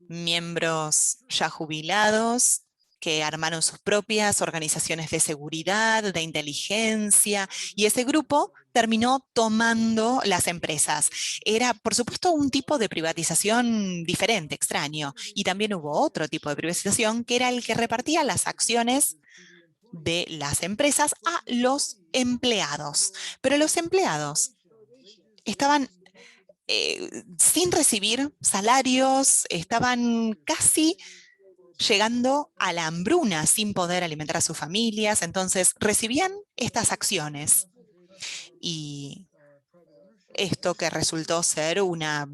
miembros ya jubilados que armaron sus propias organizaciones de seguridad, de inteligencia, y ese grupo terminó tomando las empresas. Era, por supuesto, un tipo de privatización diferente, extraño, y también hubo otro tipo de privatización que era el que repartía las acciones de las empresas a los empleados. Pero los empleados estaban sin recibir salarios, estaban casi llegando a la hambruna sin poder alimentar a sus familias, entonces recibían estas acciones. Y esto que resultó ser una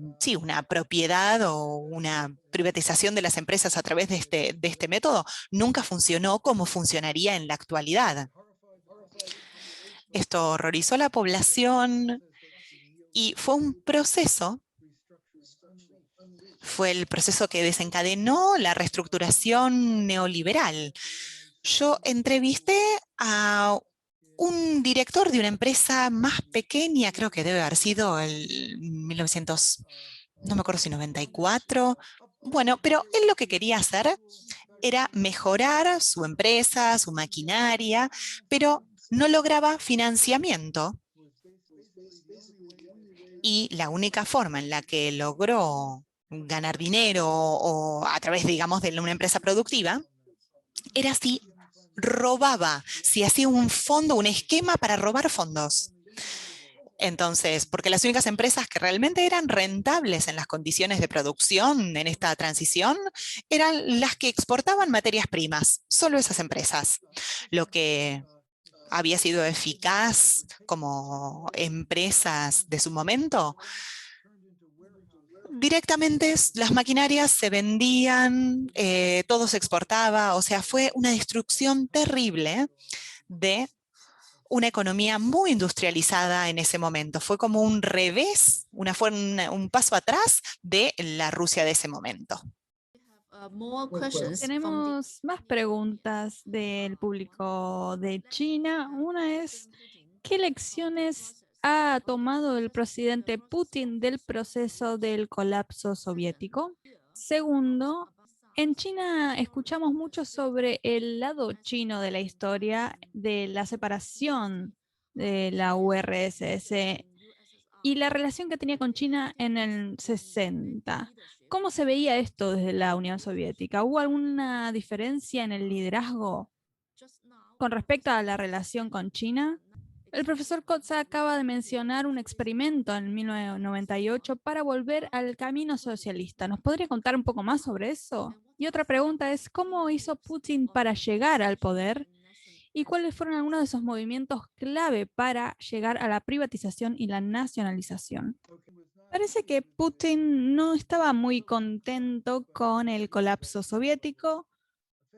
propiedad o una privatización de las empresas a través de este método, nunca funcionó como funcionaría en la actualidad. Esto horrorizó a la población y fue un proceso. Fue el proceso que desencadenó la reestructuración neoliberal. Yo entrevisté a un director de una empresa más pequeña, creo que debe haber sido el 1900, no me acuerdo si 94. Bueno, pero él lo que quería hacer era mejorar su empresa, su maquinaria, pero no lograba financiamiento. Y la única forma en la que logró ganar dinero o a través, digamos, de una empresa productiva, era si robaba, si hacía un fondo, un esquema para robar fondos. Entonces, porque las únicas empresas que realmente eran rentables en las condiciones de producción en esta transición eran las que exportaban materias primas, solo esas empresas. Lo que había sido eficaz como empresas de su momento, directamente las maquinarias se vendían, todo se exportaba, o sea, fue una destrucción terrible de una economía muy industrializada en ese momento. Fue como un revés, un paso atrás de la Rusia de ese momento. Tenemos más preguntas del público de China. Una es, ¿qué lecciones ha tomado el presidente Putin del proceso del colapso soviético? Segundo, en China escuchamos mucho sobre el lado chino de la historia, de la separación de la URSS y la relación que tenía con China en el 60. ¿Cómo se veía esto desde la Unión Soviética? ¿Hubo alguna diferencia en el liderazgo con respecto a la relación con China? El profesor Kotza acaba de mencionar un experimento en 1998 para volver al camino socialista. ¿Nos podría contar un poco más sobre eso? Y otra pregunta es, ¿cómo hizo Putin para llegar al poder? ¿Y cuáles fueron algunos de esos movimientos clave para llegar a la privatización y la nacionalización? Parece que Putin no estaba muy contento con el colapso soviético,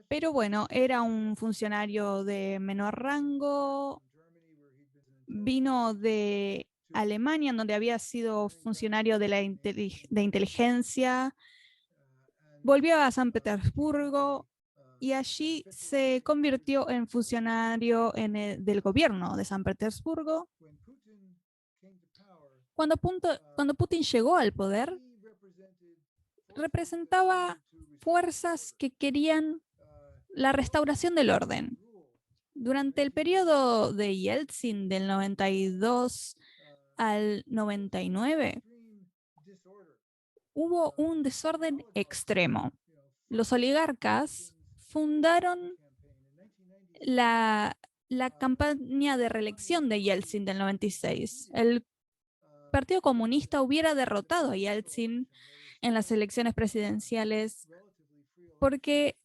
pero bueno, era un funcionario de menor rango, vino de Alemania, en donde había sido funcionario de la de inteligencia, volvió a San Petersburgo y allí se convirtió en funcionario del gobierno de San Petersburgo. Cuando Putin llegó al poder, representaba fuerzas que querían la restauración del orden. Durante el periodo de Yeltsin del 92 al 99, hubo un desorden extremo. Los oligarcas fundaron la campaña de reelección de Yeltsin del 96. El Partido Comunista hubiera derrotado a Yeltsin en las elecciones presidenciales porque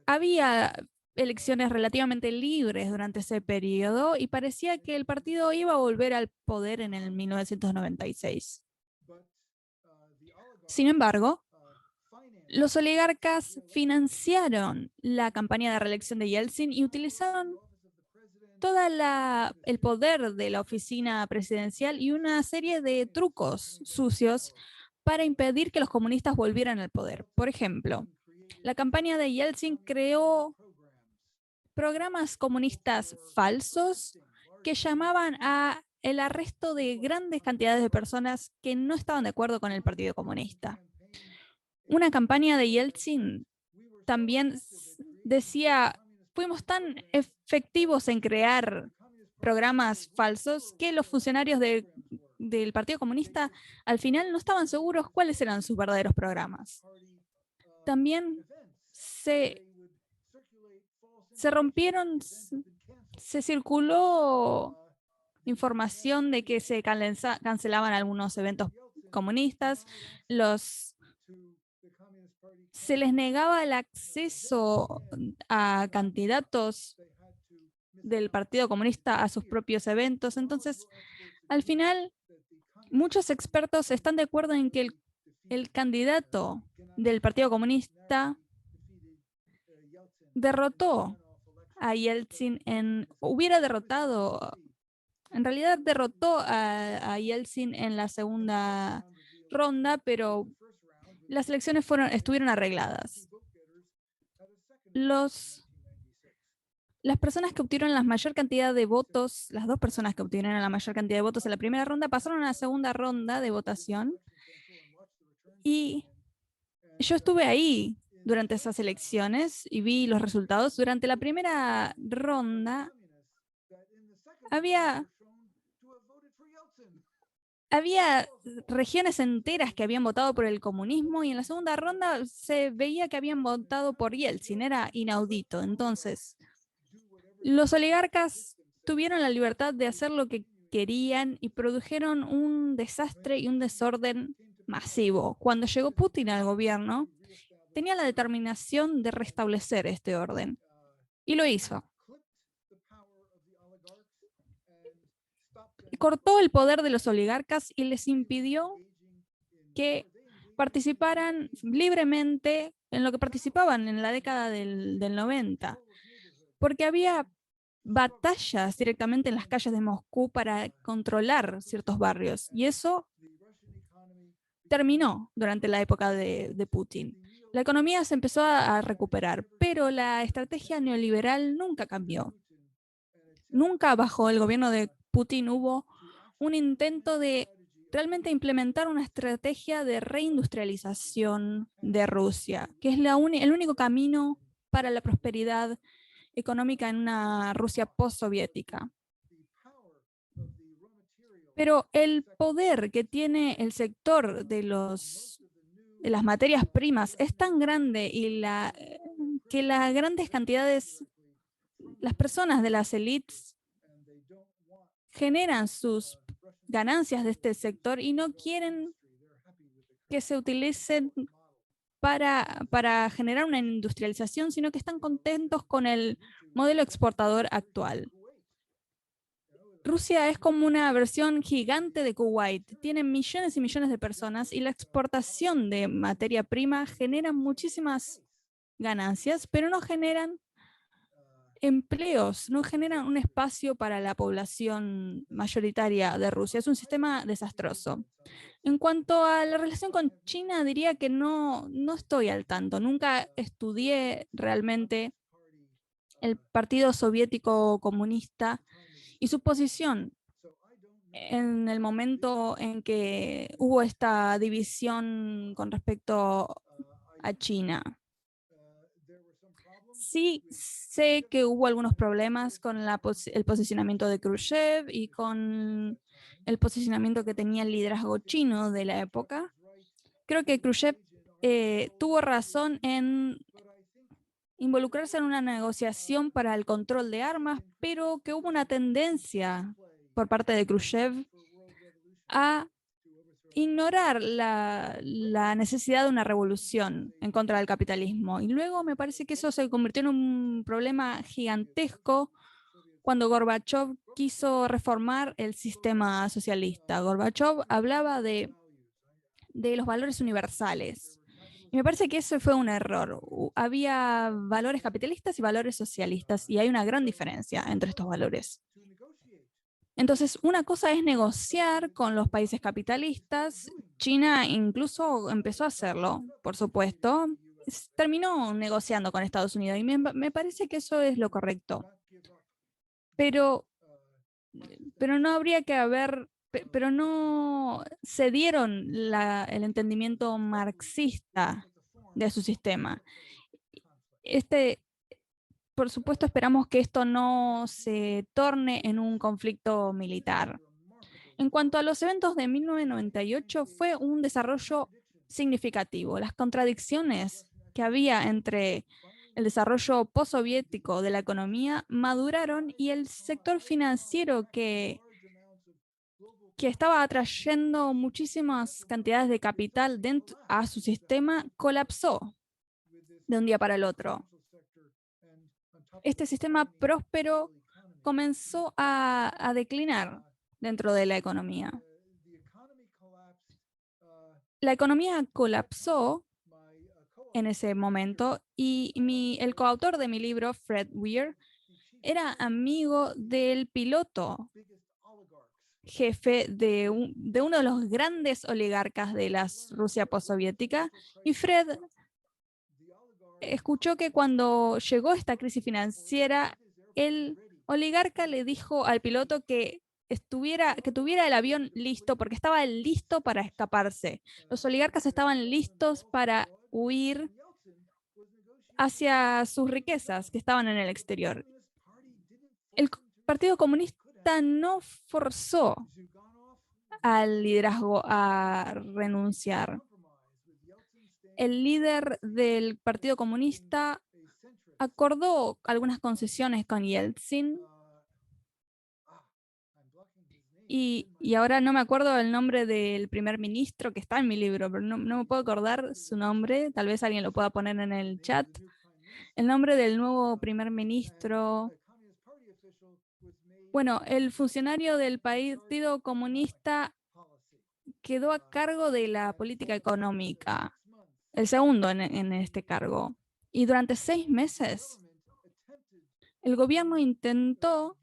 había elecciones relativamente libres durante ese periodo y parecía que el partido iba a volver al poder en el 1996. Sin embargo, los oligarcas financiaron la campaña de reelección de Yeltsin y utilizaron todo el poder de la oficina presidencial y una serie de trucos sucios para impedir que los comunistas volvieran al poder. Por ejemplo, la campaña de Yeltsin creó programas comunistas falsos que llamaban a el arresto de grandes cantidades de personas que no estaban de acuerdo con el Partido Comunista. Una campaña de Yeltsin también decía, fuimos tan efectivos en crear programas falsos que los funcionarios del Partido Comunista al final no estaban seguros cuáles eran sus verdaderos programas. También se rompieron, se circuló información de que se cancelaban algunos eventos comunistas, se les negaba el acceso a candidatos del Partido Comunista a sus propios eventos. Entonces, al final, muchos expertos están de acuerdo en que el candidato del Partido Comunista derrotó a Yeltsin, hubiera derrotado, en realidad derrotó a Yeltsin en la segunda ronda, pero las elecciones estuvieron arregladas. Las personas que obtuvieron la mayor cantidad de votos, las dos personas que obtuvieron la mayor cantidad de votos en la primera ronda, pasaron a la segunda ronda de votación. Y yo estuve ahí durante esas elecciones y vi los resultados. Durante la primera ronda había regiones enteras que habían votado por el comunismo y en la segunda ronda se veía que habían votado por Yeltsin. Era inaudito. Entonces, los oligarcas tuvieron la libertad de hacer lo que querían y produjeron un desastre y un desorden masivo. Cuando llegó Putin al gobierno, tenía la determinación de restablecer este orden. Y lo hizo. Cortó el poder de los oligarcas y les impidió que participaran libremente en lo que participaban en la década del 90. Porque había batallas directamente en las calles de Moscú para controlar ciertos barrios. Y eso terminó durante la época de Putin. La economía se empezó a recuperar, pero la estrategia neoliberal nunca cambió. Nunca bajo el gobierno de Putin hubo un intento de realmente implementar una estrategia de reindustrialización de Rusia, que es el único camino para la prosperidad económica en una Rusia postsoviética. Pero el poder que tiene el sector de las materias primas es tan grande y que las grandes cantidades, las personas de las élites generan sus ganancias de este sector y no quieren que se utilicen para generar una industrialización, sino que están contentos con el modelo exportador actual. Rusia es como una versión gigante de Kuwait. Tiene millones y millones de personas y la exportación de materia prima genera muchísimas ganancias, pero no generan empleos, no generan un espacio para la población mayoritaria de Rusia. Es un sistema desastroso. En cuanto a la relación con China, diría que no estoy al tanto. Nunca estudié realmente el Partido Soviético Comunista y su posición en el momento en que hubo esta división con respecto a China. Sí sé que hubo algunos problemas con el posicionamiento de Khrushchev y con el posicionamiento que tenía el liderazgo chino de la época. Creo que Khrushchev tuvo razón en involucrarse en una negociación para el control de armas, pero que hubo una tendencia por parte de Khrushchev a ignorar la necesidad de una revolución en contra del capitalismo. Y luego me parece que eso se convirtió en un problema gigantesco cuando Gorbachev quiso reformar el sistema socialista. Gorbachev hablaba de los valores universales Y me parece que eso fue un error. Había valores capitalistas y valores socialistas, y hay una gran diferencia entre estos valores. Entonces, una cosa es negociar con los países capitalistas. China incluso empezó a hacerlo, por supuesto. Terminó negociando con Estados Unidos y me parece que eso es lo correcto. Pero no habría que haber, pero no cedieron el entendimiento marxista de su sistema. Por supuesto, esperamos que esto no se torne en un conflicto militar. En cuanto a los eventos de 1998, fue un desarrollo significativo. Las contradicciones que había entre el desarrollo postsoviético de la economía maduraron, y el sector financiero que estaba atrayendo muchísimas cantidades de capital a su sistema colapsó de un día para el otro. Este sistema próspero comenzó a declinar dentro de la economía. La economía colapsó en ese momento, y el coautor de mi libro, Fred Weir, era amigo del piloto jefe de uno de los grandes oligarcas de la Rusia postsoviética, y Fred escuchó que cuando llegó esta crisis financiera, el oligarca le dijo al piloto que tuviera el avión listo, porque estaba listo para escaparse. Los oligarcas estaban listos para huir hacia sus riquezas que estaban en el exterior. El Partido Comunista no forzó al liderazgo a renunciar. El líder del Partido Comunista acordó algunas concesiones con Yeltsin, y ahora no me acuerdo el nombre del primer ministro que está en mi libro, pero no me puedo acordar su nombre. Tal vez alguien lo pueda poner en el chat. El nombre del nuevo primer ministro. Bueno, el funcionario del Partido Comunista quedó a cargo de la política económica, el segundo en este cargo. Y durante 6 meses, el gobierno intentó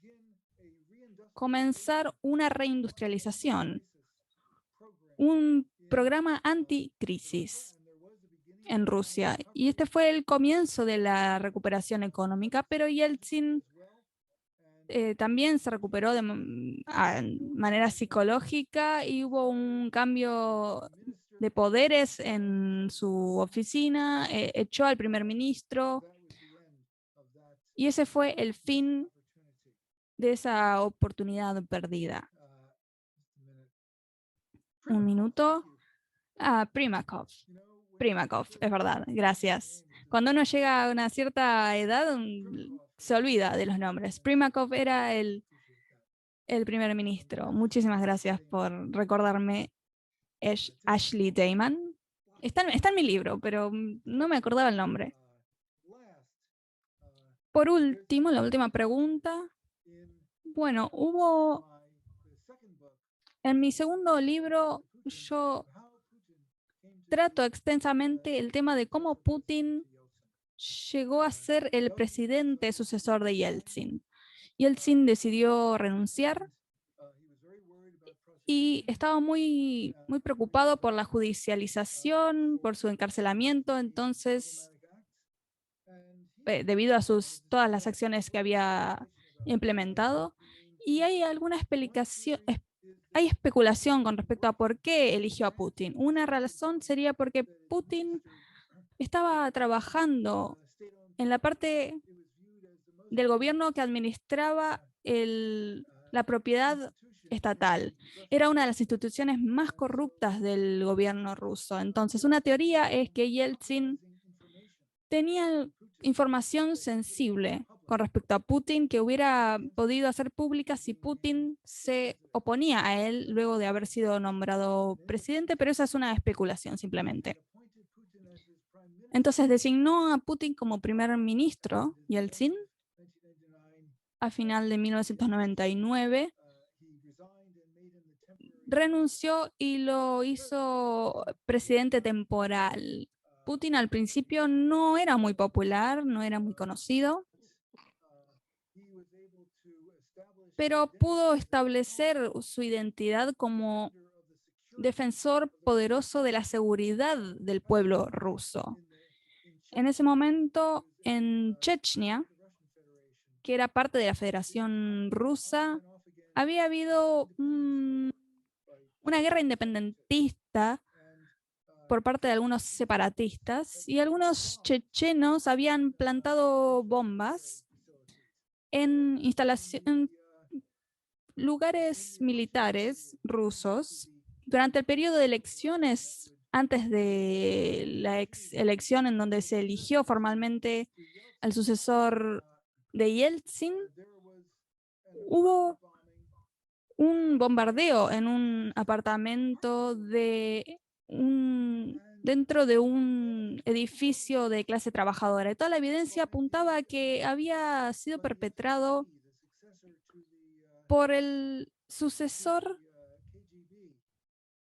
comenzar una reindustrialización, un programa anticrisis en Rusia. Y este fue el comienzo de la recuperación económica, pero Yeltsin también se recuperó de manera psicológica, y hubo un cambio de poderes en su oficina, echó al primer ministro, y ese fue el fin de esa oportunidad perdida. Un minuto. Primakov. Primakov, es verdad, gracias. Cuando uno llega a una cierta edad, se olvida de los nombres. Primakov era el primer ministro. Muchísimas gracias por recordarme, Ashley Damon. Está en mi libro, pero no me acordaba el nombre. Por último, la última pregunta. Bueno, en mi segundo libro, yo trato extensamente el tema de cómo Putin llegó a ser el presidente sucesor de Yeltsin. Yeltsin decidió renunciar y estaba muy, muy preocupado por la judicialización, por su encarcelamiento. Entonces, debido a todas las acciones que había implementado, y hay alguna explicación, hay especulación con respecto a por qué eligió a Putin. Una razón sería porque Putin estaba trabajando en la parte del gobierno que administraba la propiedad estatal. Era una de las instituciones más corruptas del gobierno ruso. Entonces, una teoría es que Yeltsin tenía información sensible con respecto a Putin que hubiera podido hacer pública si Putin se oponía a él luego de haber sido nombrado presidente, pero esa es una especulación simplemente. Entonces designó a Putin como primer ministro, Yeltsin, a final de 1999. Renunció y lo hizo presidente temporal Putin al principio no era muy popular, no era muy conocido, pero pudo establecer su identidad como defensor poderoso de la seguridad del pueblo ruso. En ese momento, en Chechnya, que era parte de la Federación Rusa, había habido una guerra independentista por parte de algunos separatistas y algunos chechenos habían plantado bombas en lugares militares rusos durante el periodo de elecciones antes de la elección en donde se eligió formalmente al sucesor de Yeltsin. Hubo un bombardeo en un apartamento dentro de un edificio de clase trabajadora. Y toda la evidencia apuntaba a que había sido perpetrado por el sucesor,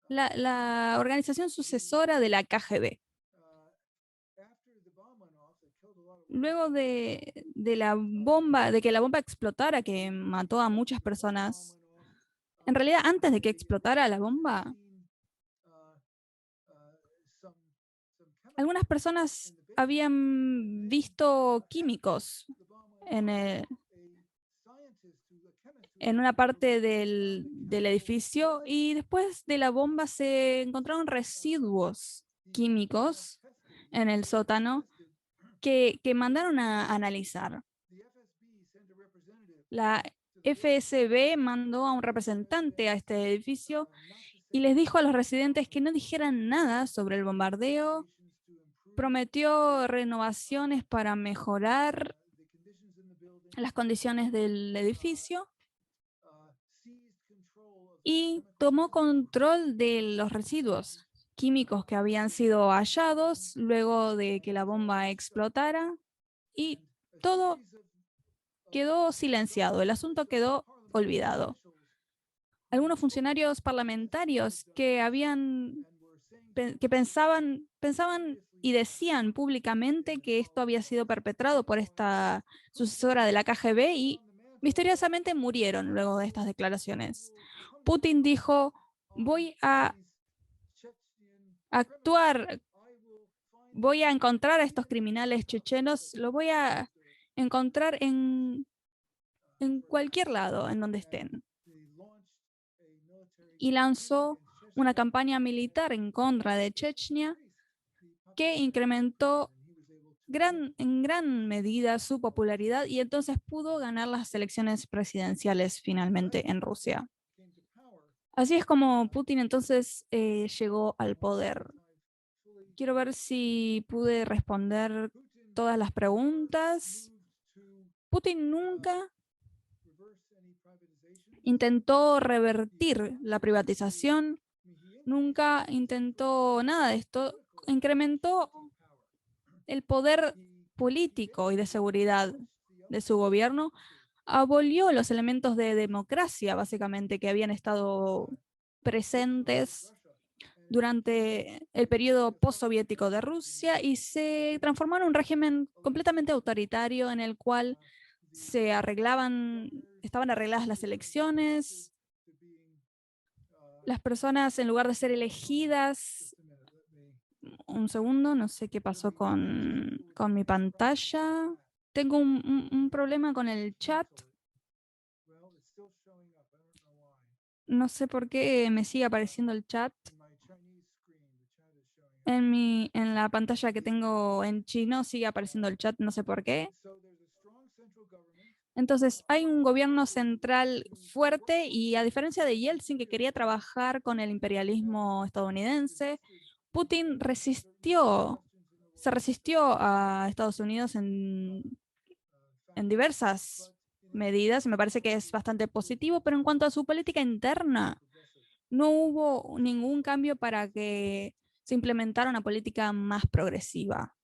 la organización sucesora de la KGB. Luego de que la bomba explotara, que mató a muchas personas, en realidad antes de que explotara la bomba, algunas personas habían visto químicos en, en una parte del edificio y después de la bomba se encontraron residuos químicos en el sótano que mandaron a analizar. La FSB mandó a un representante a este edificio y les dijo a los residentes que no dijeran nada sobre el bombardeo. Prometió renovaciones para mejorar las condiciones del edificio y tomó control de los residuos químicos que habían sido hallados luego de que la bomba explotara y todo quedó silenciado, el asunto quedó olvidado. Algunos funcionarios parlamentarios que pensaban y decían públicamente que esto había sido perpetrado por esta sucesora de la KGB y misteriosamente murieron luego de estas declaraciones. Putin dijo: voy a actuar, voy a encontrar a estos criminales chechenos, los voy a encontrar en cualquier lado en donde estén. Y lanzó una campaña militar en contra de Chechnya que incrementó en gran medida su popularidad y entonces pudo ganar las elecciones presidenciales finalmente en Rusia. Así es como Putin entonces llegó al poder. Quiero ver si pude responder todas las preguntas. Putin nunca intentó revertir la privatización, nunca intentó nada de esto. Incrementó el poder político y de seguridad de su gobierno, abolió los elementos de democracia, básicamente, que habían estado presentes durante el periodo postsoviético de Rusia y se transformó en un régimen completamente autoritario en el cual estaban arregladas las elecciones, las personas en lugar de ser elegidas. Un segundo, no sé qué pasó con mi pantalla. Tengo un problema con el chat. No sé por qué me sigue apareciendo el chat. En la pantalla que tengo en chino sigue apareciendo el chat, no sé por qué. Entonces, hay un gobierno central fuerte y a diferencia de Yeltsin, que quería trabajar con el imperialismo estadounidense, Putin se resistió a Estados Unidos en diversas medidas. Me parece que es bastante positivo, pero en cuanto a su política interna, no hubo ningún cambio para que se implementara una política más progresiva.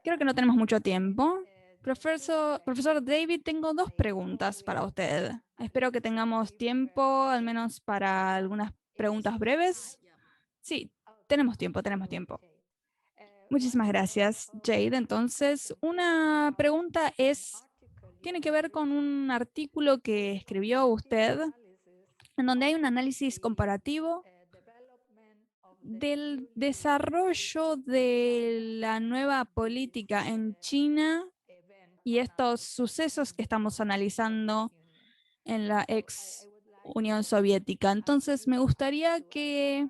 Creo que no tenemos mucho tiempo. Profesor David, tengo dos preguntas para usted. Espero que tengamos tiempo, al menos para algunas preguntas breves. Sí, tenemos tiempo, tenemos tiempo. Muchísimas gracias, Jade. Entonces, una pregunta tiene que ver con un artículo que escribió usted, en donde hay un análisis comparativo del desarrollo de la nueva política en China y estos sucesos que estamos analizando en la ex Unión Soviética. Entonces, me gustaría que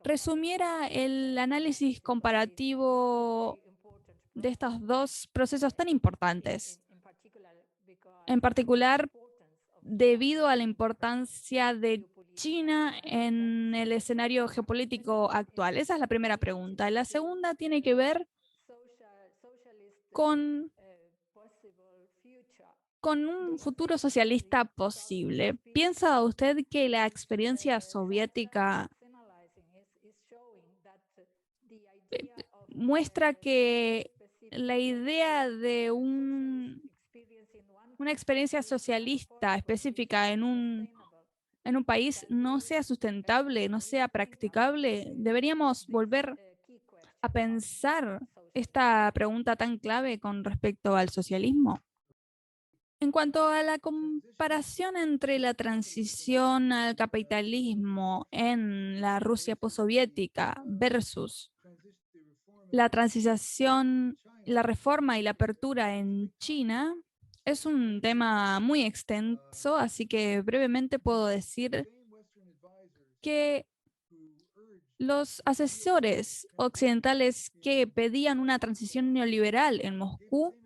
resumiera el análisis comparativo de estos dos procesos tan importantes, en particular debido a la importancia de China en el escenario geopolítico actual. Esa es la primera pregunta. La segunda tiene que ver con un futuro socialista posible. ¿Piensa usted que la experiencia soviética muestra que la idea de una experiencia socialista específica en un país no sea sustentable, no sea practicable? Deberíamos volver a pensar esta pregunta tan clave con respecto al socialismo. En cuanto a la comparación entre la transición al capitalismo en la Rusia postsoviética versus la transición, la reforma y la apertura en China, es un tema muy extenso, así que brevemente puedo decir que los asesores occidentales que pedían una transición neoliberal en Moscú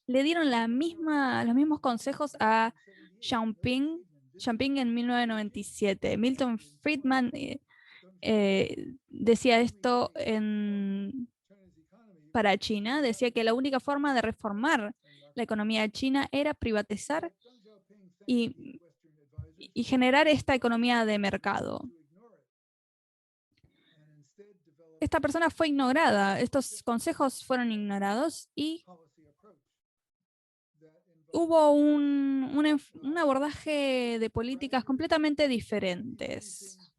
le dieron los mismos consejos a Xiaoping en 1997. Milton Friedman decía esto para China, decía que la única forma de reformar la economía china era privatizar y generar esta economía de mercado. Esta persona fue ignorada, estos consejos fueron ignorados y hubo un abordaje de políticas completamente diferentes.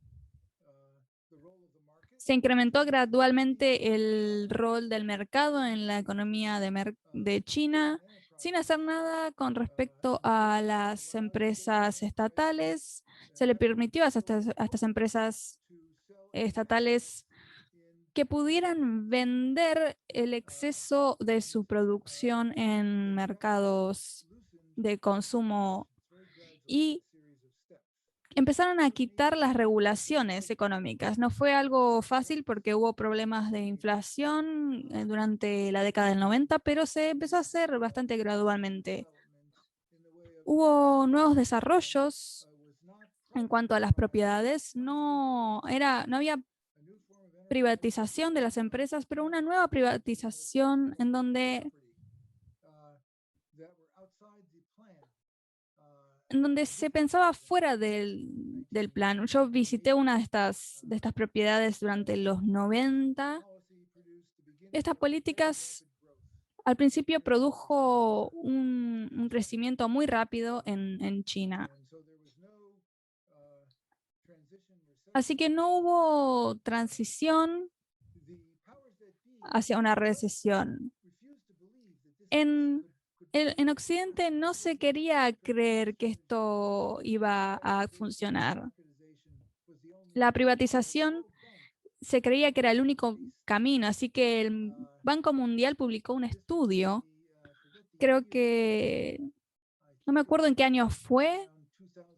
Se incrementó gradualmente el rol del mercado en la economía de China, sin hacer nada con respecto a las empresas estatales. Se le permitió a estas empresas estatales que pudieran vender el exceso de su producción en mercados de consumo y empezaron a quitar las regulaciones económicas. No fue algo fácil porque hubo problemas de inflación durante la década del 90, pero se empezó a hacer bastante gradualmente. Hubo nuevos desarrollos en cuanto a las propiedades. No había privatización de las empresas, pero una nueva privatización en donde se pensaba fuera del plan. Yo visité una de estas propiedades durante los 90. Estas políticas al principio produjo un crecimiento muy rápido en China. Así que no hubo transición hacia una recesión. En Occidente no se quería creer que esto iba a funcionar. La privatización se creía que era el único camino, así que el Banco Mundial publicó un estudio, creo que, no me acuerdo en qué año fue,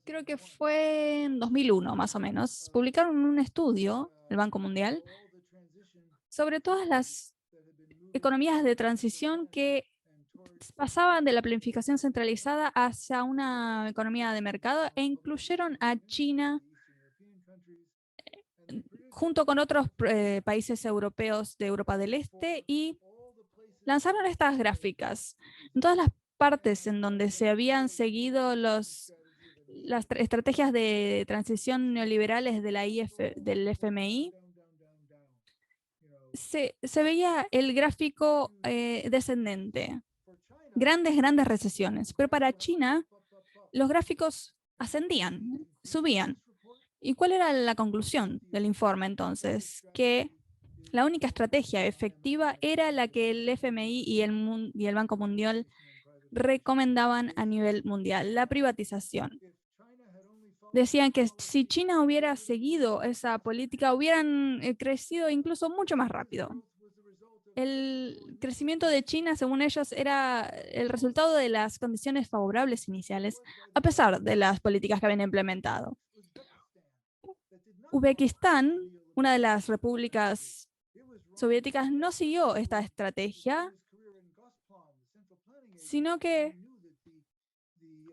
creo que fue en 2001 más o menos. Publicaron un estudio, el Banco Mundial, sobre todas las economías de transición que pasaban de la planificación centralizada hacia una economía de mercado e incluyeron a China junto con otros países europeos de Europa del Este y lanzaron estas gráficas. En todas las partes en donde se habían seguido las estrategias de transición neoliberales del FMI, se veía el gráfico descendente. Grandes recesiones. Pero para China, los gráficos ascendían, subían. ¿Y cuál era la conclusión del informe entonces? Que la única estrategia efectiva era la que el FMI y el Banco Mundial recomendaban a nivel mundial, la privatización. Decían que si China hubiera seguido esa política, hubieran crecido incluso mucho más rápido. El crecimiento de China, según ellos, era el resultado de las condiciones favorables iniciales, a pesar de las políticas que habían implementado. Uzbekistán, una de las repúblicas soviéticas, no siguió esta estrategia, sino que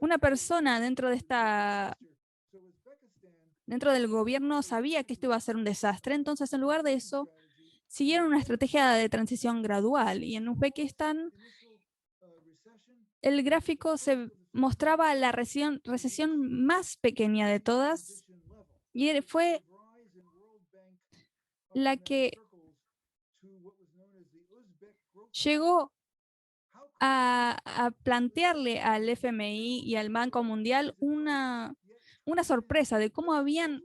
una persona dentro del gobierno sabía que esto iba a ser un desastre, entonces en lugar de eso, siguieron una estrategia de transición gradual, y en Uzbekistán el gráfico se mostraba la recesión más pequeña de todas, y fue la que llegó a plantearle al FMI y al Banco Mundial una sorpresa de cómo habían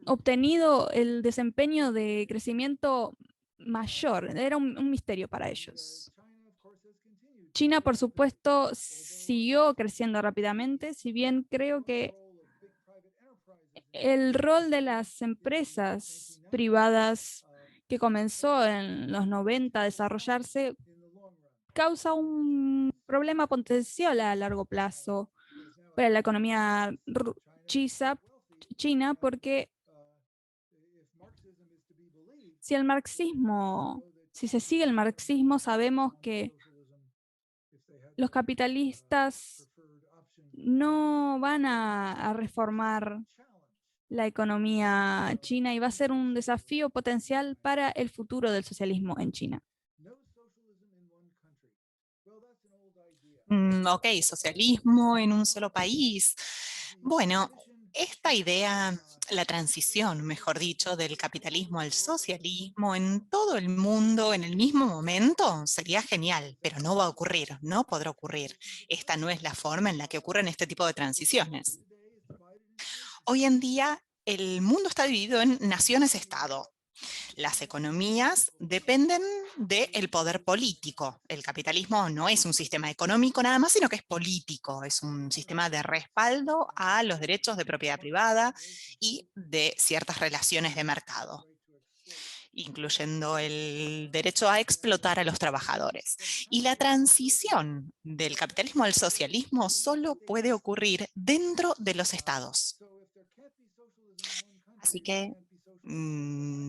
obtenido el desempeño de crecimiento mayor. Era un misterio para ellos. China, por supuesto, siguió creciendo rápidamente, si bien creo que el rol de las empresas privadas que comenzó en los 90 a desarrollarse causa un problema potencial a largo plazo para la economía china, porque si se sigue el marxismo, sabemos que los capitalistas no van a reformar la economía china, y va a ser un desafío potencial para el futuro del socialismo en China. Ok, socialismo en un solo país. Bueno, esta idea, la transición, mejor dicho, del capitalismo al socialismo en todo el mundo en el mismo momento sería genial, pero no va a ocurrir, no podrá ocurrir. Esta no es la forma en la que ocurren este tipo de transiciones. Hoy en día el mundo está dividido en naciones-estado. Las economías dependen del poder político. El capitalismo no es un sistema económico nada más, sino que es político. Es un sistema de respaldo a los derechos de propiedad privada y de ciertas relaciones de mercado, incluyendo el derecho a explotar a los trabajadores. Y la transición del capitalismo al socialismo solo puede ocurrir dentro de los estados. Así que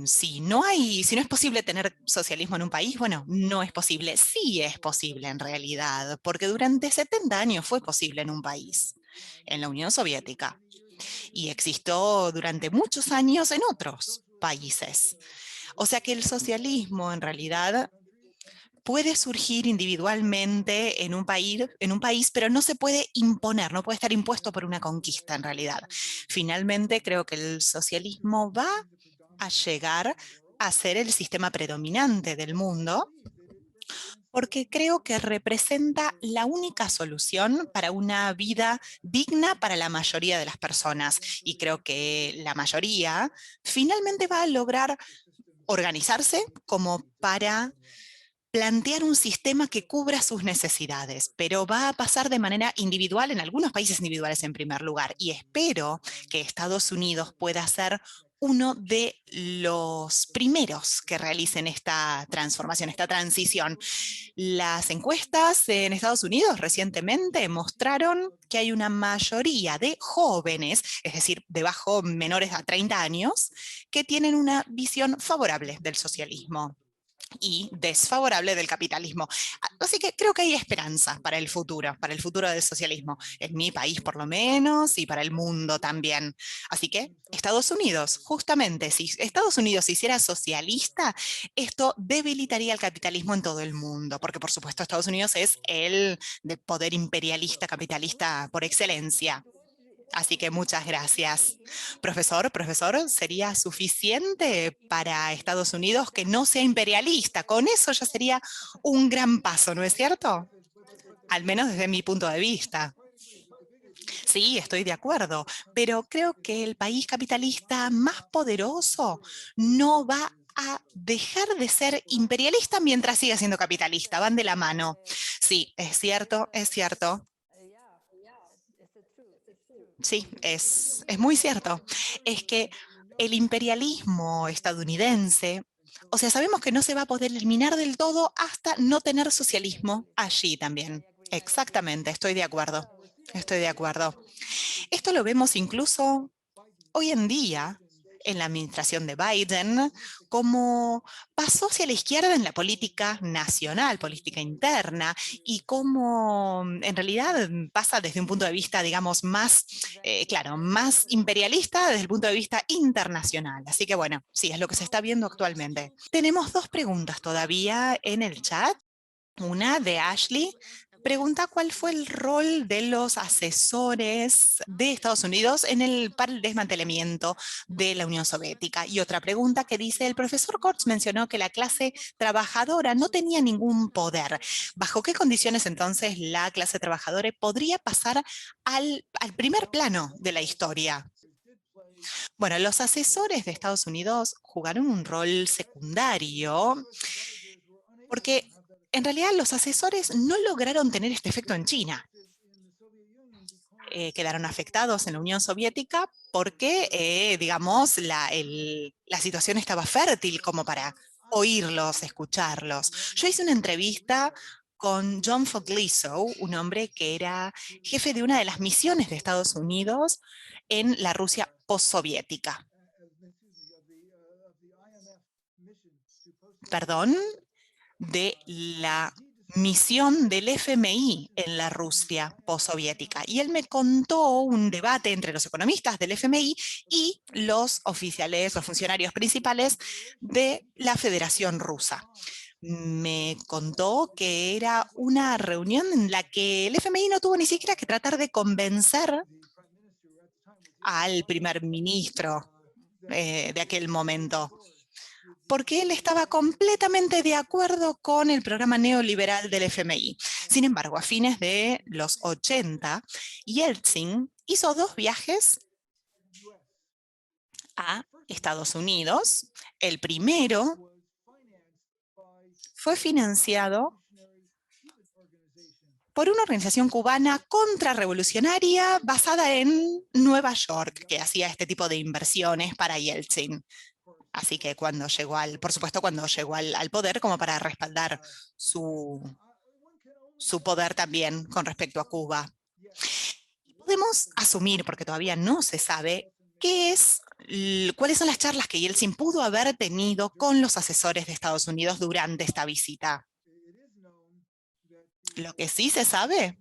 si no es posible tener socialismo en un país, bueno, no es posible. Sí es posible en realidad, porque durante 70 años fue posible en un país, en la Unión Soviética, y existió durante muchos años en otros países. O sea que el socialismo en realidad puede surgir individualmente en un país, pero no se puede imponer, no puede estar impuesto por una conquista en realidad. Finalmente, creo que el socialismo va a llegar a ser el sistema predominante del mundo, porque creo que representa la única solución para una vida digna para la mayoría de las personas. Y creo que la mayoría finalmente va a lograr organizarse como para plantear un sistema que cubra sus necesidades, pero va a pasar de manera individual, en algunos países individuales en primer lugar, y espero que Estados Unidos pueda ser uno de los primeros que realicen esta transformación, esta transición. Las encuestas en Estados Unidos recientemente mostraron que hay una mayoría de jóvenes, es decir, menores a 30 años, que tienen una visión favorable del socialismo y desfavorable del capitalismo. Así que creo que hay esperanza para el futuro del socialismo, en mi país por lo menos y para el mundo también. Así que Estados Unidos, justamente, si Estados Unidos se hiciera socialista, esto debilitaría el capitalismo en todo el mundo, porque por supuesto Estados Unidos es el de poder imperialista, capitalista por excelencia. Así que muchas gracias. Profesor, ¿sería suficiente para Estados Unidos que no sea imperialista? Con eso ya sería un gran paso, ¿no es cierto? Al menos desde mi punto de vista. Sí, estoy de acuerdo, pero creo que el país capitalista más poderoso no va a dejar de ser imperialista mientras siga siendo capitalista. Van de la mano. Sí, es cierto, es cierto. Sí, es muy cierto. Es que el imperialismo estadounidense, o sea, sabemos que no se va a poder eliminar del todo hasta no tener socialismo allí también. Exactamente, estoy de acuerdo. Estoy de acuerdo. Esto lo vemos incluso hoy en día en la administración de Biden, cómo pasó hacia la izquierda en la política nacional, política interna, y cómo en realidad pasa desde un punto de vista, digamos, más, claro, más imperialista desde el punto de vista internacional. Así que bueno, sí, es lo que se está viendo actualmente. Tenemos dos preguntas todavía en el chat. Una de Ashley. Pregunta cuál fue el rol de los asesores de Estados Unidos para el desmantelamiento de la Unión Soviética. Y otra pregunta que dice, el profesor Kurtz mencionó que la clase trabajadora no tenía ningún poder. ¿Bajo qué condiciones entonces la clase trabajadora podría pasar al primer plano de la historia? Bueno, los asesores de Estados Unidos jugaron un rol secundario porque en realidad los asesores no lograron tener este efecto en China. Quedaron afectados en la Unión Soviética porque, digamos, la situación estaba fértil como para oírlos, escucharlos. Yo hice una entrevista con John Fogliso, un hombre que era jefe de una de las misiones de Estados Unidos en la Rusia postsoviética. Perdón, de la misión del FMI en la Rusia postsoviética. Y él me contó un debate entre los economistas del FMI y los oficiales, los funcionarios principales de la Federación Rusa. Me contó que era una reunión en la que el FMI no tuvo ni siquiera que tratar de convencer al primer ministro de aquel momento, porque él estaba completamente de acuerdo con el programa neoliberal del FMI. Sin embargo, a fines de los 80, Yeltsin hizo 2 viajes a Estados Unidos. El primero fue financiado por una organización cubana contrarrevolucionaria basada en Nueva York, que hacía este tipo de inversiones para Yeltsin. Así que por supuesto, cuando llegó al poder, como para respaldar su poder también con respecto a Cuba. Podemos asumir, porque todavía no se sabe, cuáles son las charlas que Yeltsin pudo haber tenido con los asesores de Estados Unidos durante esta visita. Lo que sí se sabe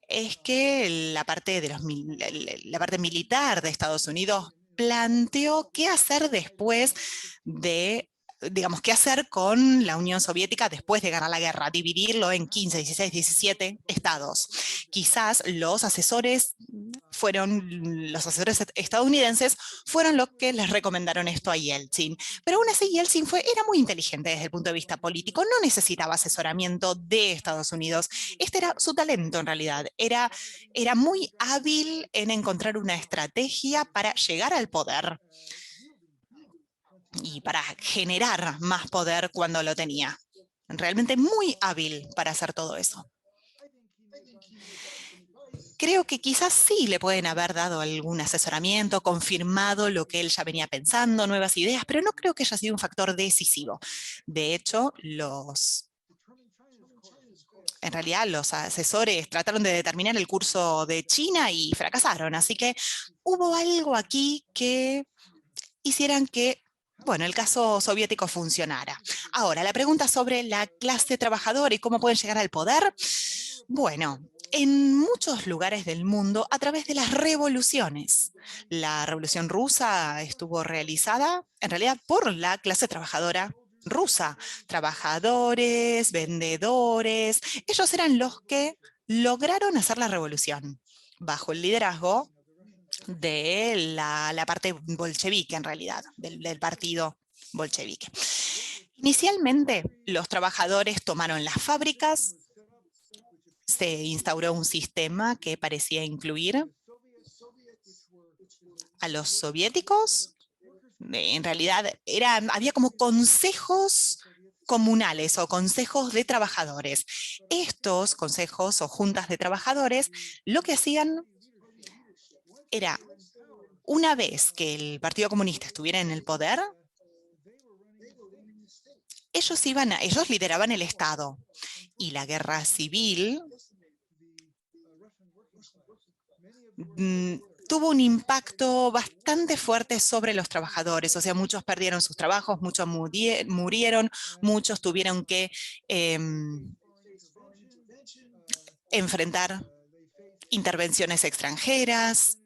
es que la parte militar de Estados Unidos planteó qué hacer después de, digamos, qué hacer con la Unión Soviética después de ganar la guerra, dividirlo en 15, 16, 17 estados. Quizás los asesores estadounidenses fueron los que les recomendaron esto a Yeltsin. Pero aún así Yeltsin era muy inteligente desde el punto de vista político, no necesitaba asesoramiento de Estados Unidos. Este era su talento en realidad, era muy hábil en encontrar una estrategia para llegar al poder y para generar más poder cuando lo tenía. Realmente muy hábil para hacer todo eso. Creo que quizás sí le pueden haber dado algún asesoramiento, confirmado lo que él ya venía pensando, nuevas ideas, pero no creo que haya sido un factor decisivo. De hecho, en realidad los asesores trataron de determinar el curso de China y fracasaron, así que hubo algo aquí que hicieran que, bueno, el caso soviético funcionara. Ahora, la pregunta sobre la clase trabajadora y cómo pueden llegar al poder. Bueno, en muchos lugares del mundo a través de las revoluciones. La revolución rusa estuvo realizada en realidad por la clase trabajadora rusa. Trabajadores, vendedores, ellos eran los que lograron hacer la revolución bajo el liderazgo de la parte bolchevique, en realidad, del partido bolchevique. Inicialmente, los trabajadores tomaron las fábricas, se instauró un sistema que parecía incluir a los soviéticos, en realidad había como consejos comunales o consejos de trabajadores. Estos consejos o juntas de trabajadores lo que hacían era, una vez que el Partido Comunista estuviera en el poder, ellos lideraban el Estado. Y la guerra civil tuvo un impacto bastante fuerte sobre los trabajadores. O sea, muchos perdieron sus trabajos, muchos murieron, muchos tuvieron que enfrentar intervenciones extranjeras.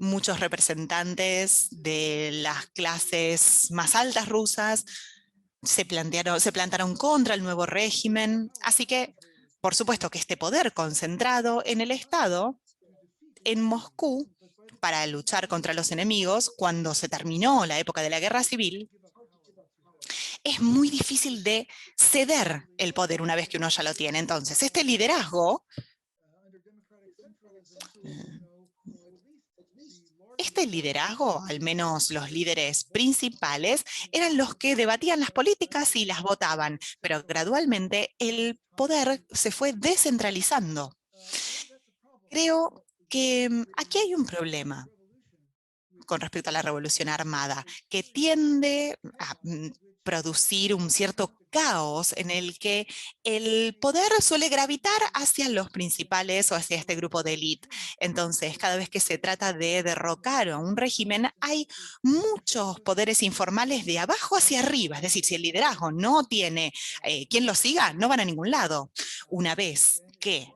Muchos representantes de las clases más altas rusas se plantaron contra el nuevo régimen. Así que, por supuesto que este poder concentrado en el Estado, en Moscú, para luchar contra los enemigos, cuando se terminó la época de la guerra civil, es muy difícil de ceder el poder una vez que uno ya lo tiene. Entonces, este liderazgo, al menos los líderes principales, eran los que debatían las políticas y las votaban, pero gradualmente el poder se fue descentralizando. Creo que aquí hay un problema con respecto a la revolución armada, que tiende a producir un cierto caos en el que el poder suele gravitar hacia los principales o hacia este grupo de élite. Entonces, cada vez que se trata de derrocar a un régimen, hay muchos poderes informales de abajo hacia arriba. Es decir, si el liderazgo no tiene quien lo siga, no van a ningún lado. Una vez que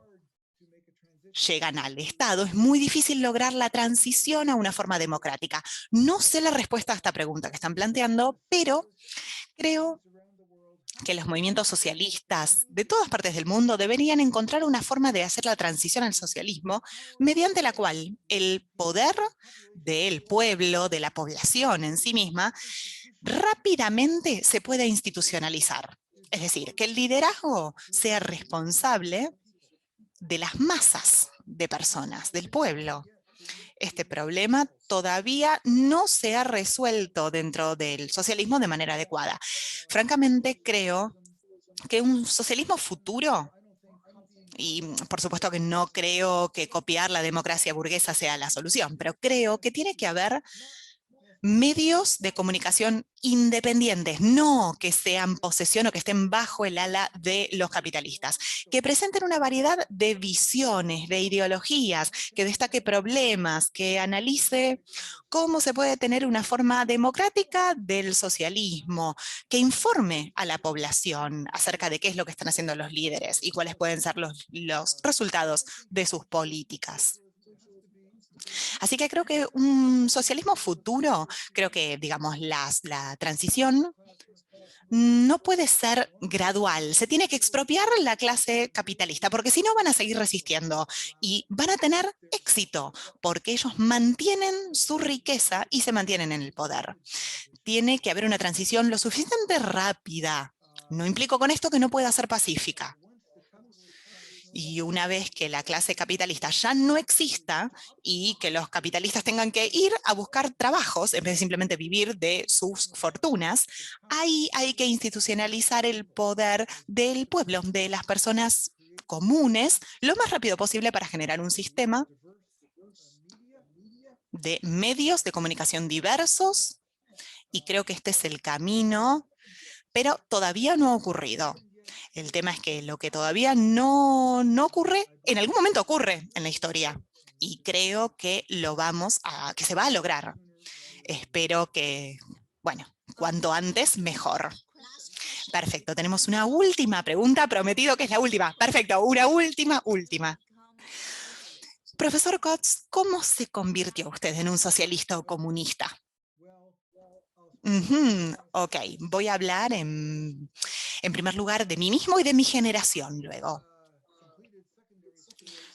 llegan al Estado, es muy difícil lograr la transición a una forma democrática. No sé la respuesta a esta pregunta que están planteando, pero creo que los movimientos socialistas de todas partes del mundo deberían encontrar una forma de hacer la transición al socialismo mediante la cual el poder del pueblo, de la población en sí misma, rápidamente se pueda institucionalizar. Es decir, que el liderazgo sea responsable de las masas de personas, del pueblo. Este problema todavía no se ha resuelto dentro del socialismo de manera adecuada. Francamente, creo que un socialismo futuro, y por supuesto que no creo que copiar la democracia burguesa sea la solución, pero creo que tiene que haber medios de comunicación independientes, no que sean posesión o que estén bajo el ala de los capitalistas, que presenten una variedad de visiones, de ideologías, que destaque problemas, que analice cómo se puede tener una forma democrática del socialismo, que informe a la población acerca de qué es lo que están haciendo los líderes y cuáles pueden ser los resultados de sus políticas. Así que creo que un socialismo futuro, creo que, digamos, la transición no puede ser gradual. Se tiene que expropiar la clase capitalista, porque si no van a seguir resistiendo y van a tener éxito, porque ellos mantienen su riqueza y se mantienen en el poder. Tiene que haber una transición lo suficientemente rápida. No implico con esto que no pueda ser pacífica. Y una vez que la clase capitalista ya no exista y que los capitalistas tengan que ir a buscar trabajos en vez de simplemente vivir de sus fortunas, ahí hay que institucionalizar el poder del pueblo, de las personas comunes, lo más rápido posible para generar un sistema de medios de comunicación diversos. Y creo que este es el camino, pero todavía no ha ocurrido. El tema es que lo que todavía no ocurre, en algún momento ocurre en la historia. Y creo que que se va a lograr. Espero que, bueno, cuanto antes, mejor. Perfecto, tenemos una última pregunta, prometido que es la última. Perfecto, una última. Profesor Kotz, ¿cómo se convirtió usted en un socialista o comunista? Ok, voy a hablar en primer lugar de mí mismo y de mi generación luego.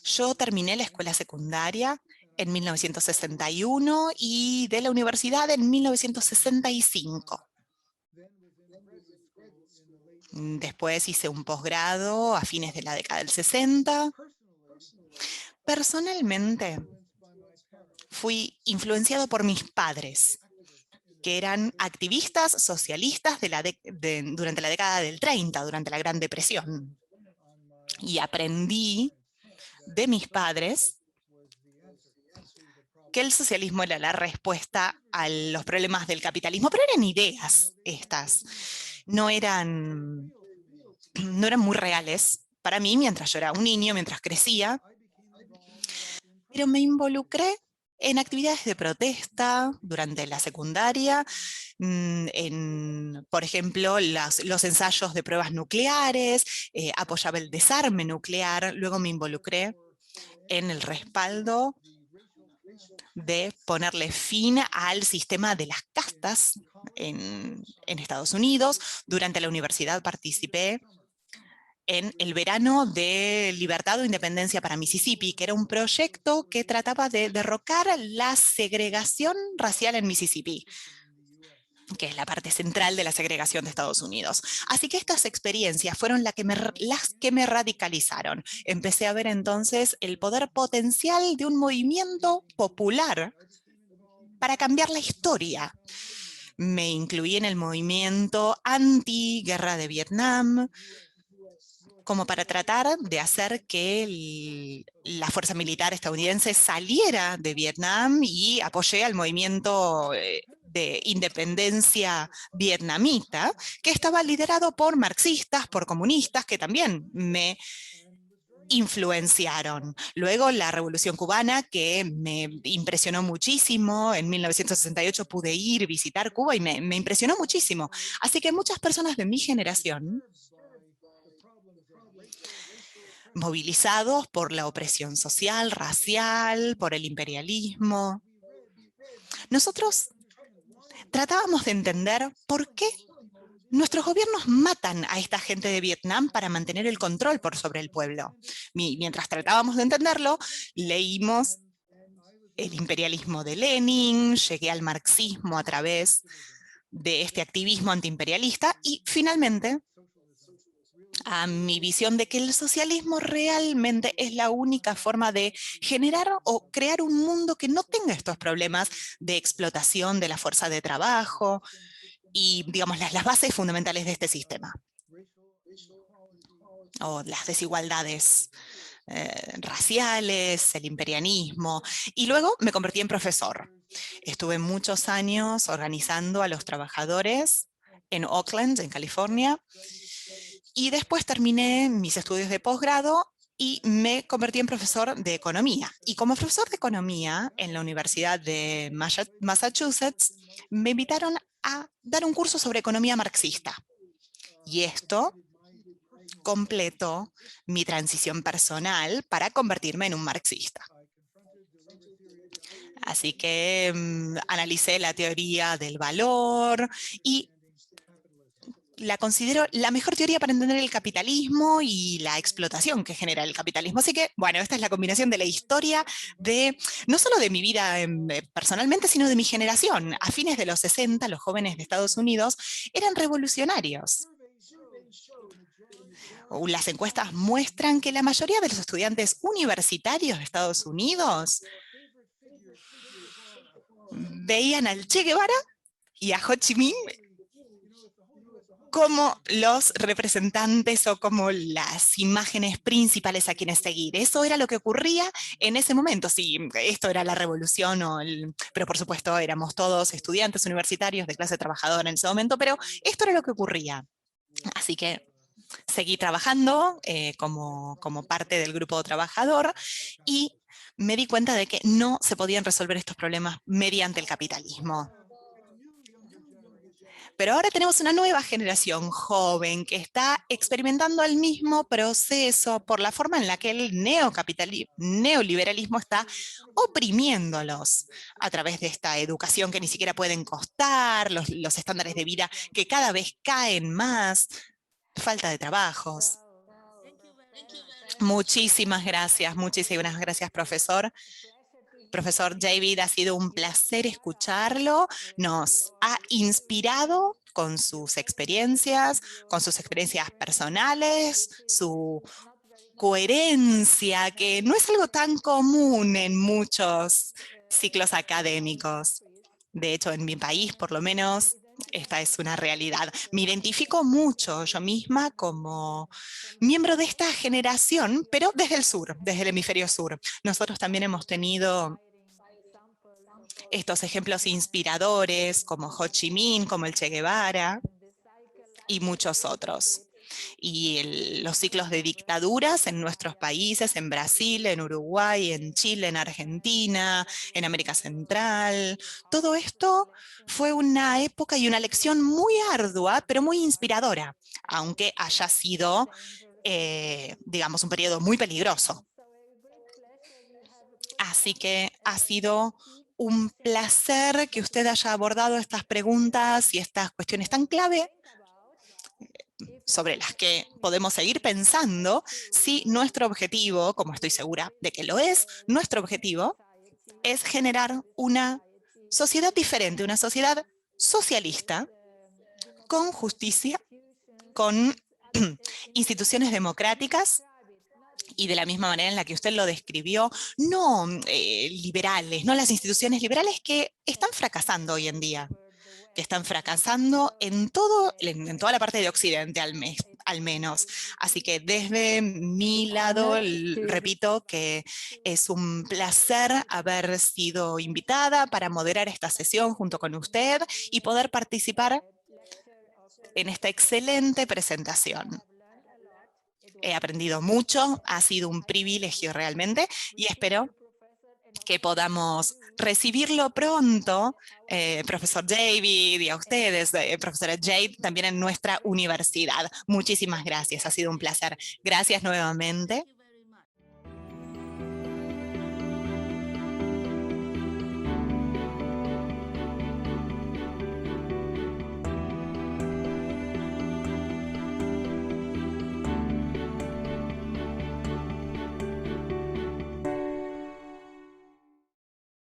Yo terminé la escuela secundaria en 1961 y de la universidad en 1965. Después hice un posgrado a fines de la década del 60. Personalmente, fui influenciado por mis padres que eran activistas socialistas durante la década del 30, durante la Gran Depresión. Y aprendí de mis padres que el socialismo era la respuesta a los problemas del capitalismo, pero eran ideas estas, no eran muy reales para mí mientras yo era un niño, mientras crecía, pero me involucré en actividades de protesta durante la secundaria, por ejemplo, los ensayos de pruebas nucleares, apoyaba el desarme nuclear, luego me involucré en el respaldo de ponerle fin al sistema de las castas en Estados Unidos. Durante la universidad participé en el verano de libertad o independencia para Mississippi, que era un proyecto que trataba de derrocar la segregación racial en Mississippi, que es la parte central de la segregación de Estados Unidos. Así que estas experiencias fueron las que me radicalizaron. Empecé a ver entonces el poder potencial de un movimiento popular para cambiar la historia. Me incluí en el movimiento anti-guerra de Vietnam, como para tratar de hacer que la fuerza militar estadounidense saliera de Vietnam, y apoyé al movimiento de independencia vietnamita, que estaba liderado por marxistas, por comunistas, que también me influenciaron. Luego la Revolución Cubana, que me impresionó muchísimo. En 1968 pude ir, visitar Cuba y me impresionó muchísimo. Así que muchas personas de mi generación, movilizados por la opresión social, racial, por el imperialismo, nosotros tratábamos de entender por qué nuestros gobiernos matan a esta gente de Vietnam para mantener el control sobre el pueblo. Mientras tratábamos de entenderlo, leímos el imperialismo de Lenin, llegué al marxismo a través de este activismo antiimperialista y finalmente a mi visión de que el socialismo realmente es la única forma de generar o crear un mundo que no tenga estos problemas de explotación de la fuerza de trabajo y, digamos, las bases fundamentales de este sistema, o las desigualdades raciales, el imperialismo. Y luego me convertí en profesor. Estuve muchos años organizando a los trabajadores en Oakland, en California, y después terminé mis estudios de posgrado y me convertí en profesor de economía. Y como profesor de economía en la Universidad de Massachusetts, me invitaron a dar un curso sobre economía marxista. Y esto completó mi transición personal para convertirme en un marxista. Así que analicé la teoría del valor y la considero la mejor teoría para entender el capitalismo y la explotación que genera el capitalismo. Así que, bueno, esta es la combinación de la historia no solo de mi vida personalmente, sino de mi generación. A fines de los 60, los jóvenes de Estados Unidos eran revolucionarios. Las encuestas muestran que la mayoría de los estudiantes universitarios de Estados Unidos veían al Che Guevara y a Ho Chi Minh como los representantes o como las imágenes principales a quienes seguir. Eso era lo que ocurría en ese momento. Sí, esto era la revolución, pero por supuesto éramos todos estudiantes universitarios de clase trabajadora en ese momento, pero esto era lo que ocurría. Así que seguí trabajando como parte del grupo trabajador y me di cuenta de que no se podían resolver estos problemas mediante el capitalismo. Pero ahora tenemos una nueva generación joven que está experimentando el mismo proceso por la forma en la que el neoliberalismo está oprimiéndolos a través de esta educación que ni siquiera pueden costar, los estándares de vida que cada vez caen más, falta de trabajos. Muchísimas gracias, profesor. Profesor David, ha sido un placer escucharlo. Nos ha inspirado con sus experiencias personales, su coherencia, que no es algo tan común en muchos ciclos académicos. De hecho, en mi país, por lo menos, esta es una realidad. Me identifico mucho yo misma como miembro de esta generación, pero desde el sur, desde el hemisferio sur. Nosotros también hemos tenido estos ejemplos inspiradores como Ho Chi Minh, como el Che Guevara y muchos otros. Y los ciclos de dictaduras en nuestros países, en Brasil, en Uruguay, en Chile, en Argentina, en América Central. Todo esto fue una época y una lección muy ardua, pero muy inspiradora, aunque haya sido, digamos, un periodo muy peligroso. Así que ha sido un placer que usted haya abordado estas preguntas y estas cuestiones tan clave sobre las que podemos seguir pensando si nuestro objetivo, como estoy segura de que lo es, nuestro objetivo es generar una sociedad diferente, una sociedad socialista, con justicia, con instituciones democráticas y de la misma manera en la que usted lo describió, no liberales, no las instituciones liberales que están fracasando hoy en día, que están fracasando en toda la parte de Occidente al menos. Así que desde mi lado, repito que es un placer haber sido invitada para moderar esta sesión junto con usted y poder participar en esta excelente presentación. He aprendido mucho, ha sido un privilegio realmente y espero que podamos recibirlo pronto, profesor David, y a ustedes, profesora Jade, también en nuestra universidad. Muchísimas gracias, ha sido un placer. Gracias nuevamente.